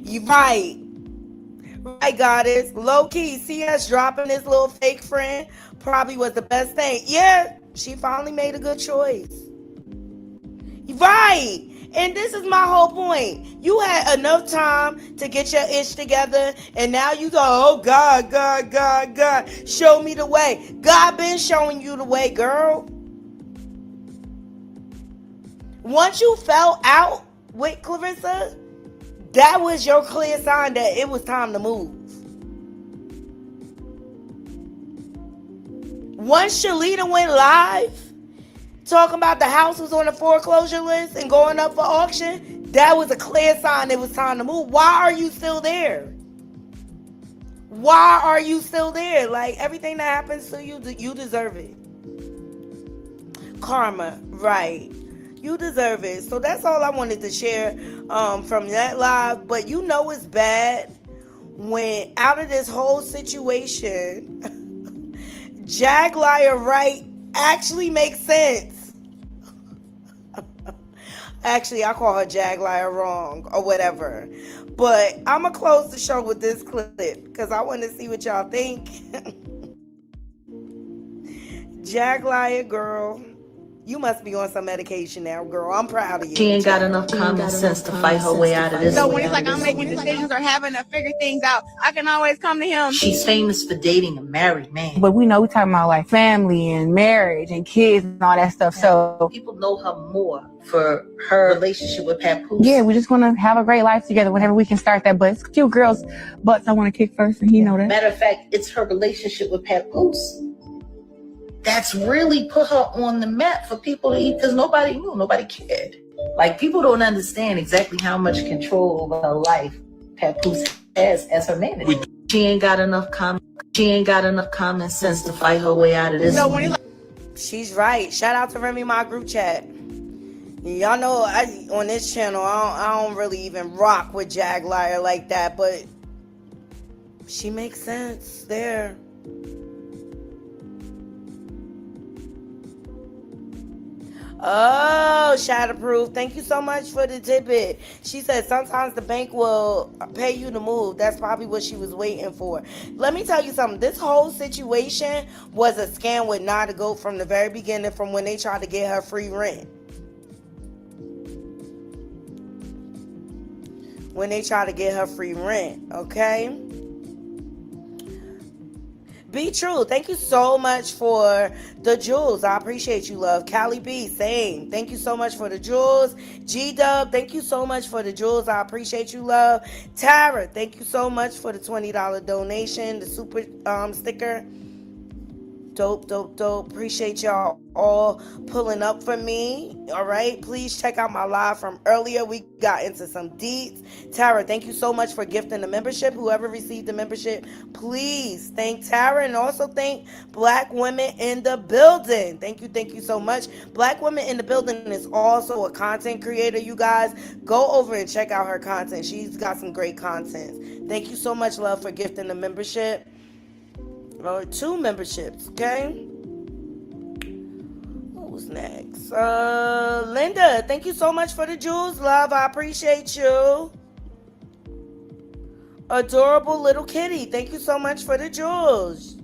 You right. Right, goddess. Low key, see us dropping this little fake friend probably was the best thing. Yeah, she finally made a good choice. Right. And this is my whole point. You had enough time to get your ish together, and now you go, oh God, God, God, God, show me the way. God been showing you the way, girl. Once you fell out with Clarissa, that was your clear sign that it was time to move. Once Shalita went live, talking about the house was on the foreclosure list and going up for auction, that was a clear sign it was time to move. Why are you still there? Why are you still there? Like, everything that happens to you, you deserve it. Karma, right. You deserve it. So that's all I wanted to share from that live. But you know it's bad when out of this whole situation, Jag Liar Right actually makes sense. Actually, I call her Jag Liar Wrong or whatever. But I'm going to close the show with this clip because I want to see what y'all think. Jag Liar girl, you must be on some medication now, girl. I'm proud of you. She ain't got enough common sense to fight her way out of this. So when it's like I'm making decisions or having to figure things out, I can always come to him. She's famous for dating a married man. But we know we're talking about like family and marriage and kids and all that stuff. So people know her more for her relationship with Papoose. Yeah, we just want to have a great life together whenever we can start that. But it's a few girls' butts I want to kick first, and he know that. Matter of fact, it's her relationship with Papoose that's really put her on the map for people to eat, because nobody knew, nobody cared. Like, people don't understand exactly how much control over her life Papoose has as her manager. She ain't got enough common sense to fight her way out of this. No, she's right. Shout out to Remy, my group chat. Y'all know on this channel, I don't really even rock with Jag Liar like that, but she makes sense there. Oh, Shatterproof, thank you so much for the tidbit. She said sometimes the bank will pay you to move. That's probably what she was waiting for. Let me tell you something. This whole situation was a scam with Nada Goat from the very beginning, from when they tried to get her free rent. when they try to get her free rent, okay? Be true. Thank you so much for the jewels. I appreciate you, love. Callie B, same. Thank you so much for the jewels. G Dub, thank you so much for the jewels. I appreciate you, love. Tara, thank you so much for the $20 donation, the super sticker. Dope, dope, dope. Appreciate y'all all pulling up for me. All right. Please check out my live from earlier. We got into some deets. Tara, thank you so much for gifting the membership. Whoever received the membership, please thank Tara, and also thank Black Women in the Building. Thank you so much. Black Women in the Building is also a content creator, you guys. Go over and check out her content. She's got some great content. Thank you so much, love, for gifting the membership. Or 2 memberships, okay? Who's next? Linda, thank you so much for the jewels, love. I appreciate you. Adorable little kitty, thank you so much for the jewels.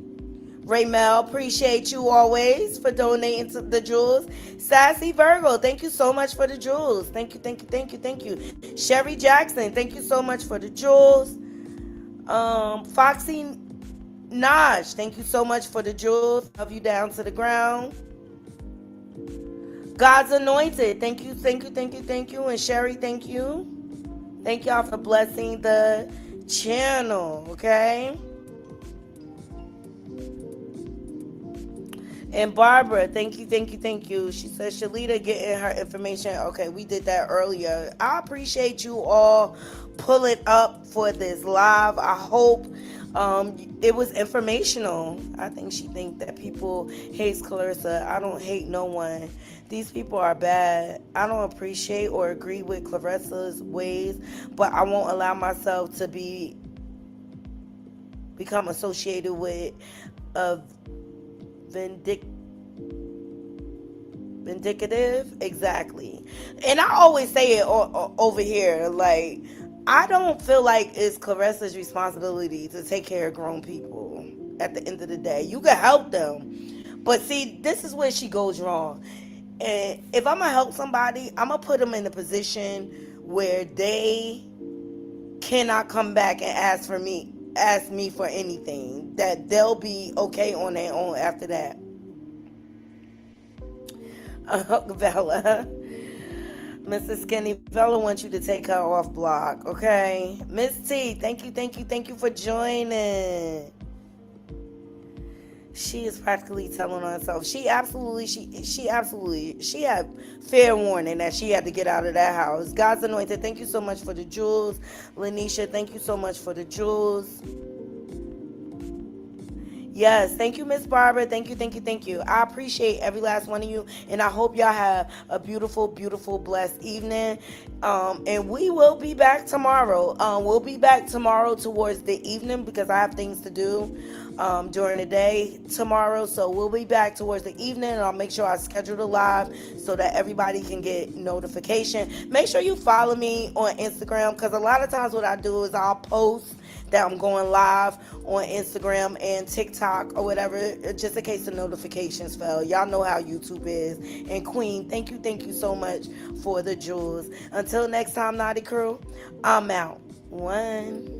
Raymel, appreciate you always for donating to the jewels. Sassy Virgo, thank you so much for the jewels. Thank you. Sherry Jackson, thank you so much for the jewels. Foxy Naj, thank you so much for the jewels. Love you down to the ground. God's Anointed, thank you. And Sherry, thank you. Thank y'all for blessing the channel, okay? And Barbara, thank you. She says, Shalita getting her information. Okay, we did that earlier. I appreciate you all pulling up for this live. I hope it was informational. I think she thinks that people hate Clarissa. I don't hate no one. These people are bad. I don't appreciate or agree with Clarissa's ways, but I won't allow myself to become associated with a vindictive, exactly. And I always say it over here, like, I don't feel like it's Clarissa's responsibility to take care of grown people. At the end of the day, you can help them, but see, this is where she goes wrong. And if I'm gonna help somebody, I'm gonna put them in a position where they cannot come back and ask me for anything, that they'll be okay on their own after that. Bella, Mrs. Skinny, Bella wants you to take her off block, okay? Miss T, thank you for joining. She is practically telling herself. She had fair warning that she had to get out of that house. God's Anointed, thank you so much for the jewels. Lanisha, thank you so much for the jewels. Yes, thank you, Miss Barbara. Thank you. I appreciate every last one of you, and I hope y'all have a beautiful, blessed evening. And we will be back tomorrow. We'll be back tomorrow towards the evening because I have things to do during the day tomorrow. So we'll be back towards the evening, and I'll make sure I schedule the live so that everybody can get notification. Make sure you follow me on Instagram, because a lot of times what I do is I'll post that I'm going live on Instagram and TikTok or whatever, just in case the notifications fail. Y'all know how YouTube is. And Queen, thank you so much for the jewels. Until next time, Naughty Crew, I'm out. 1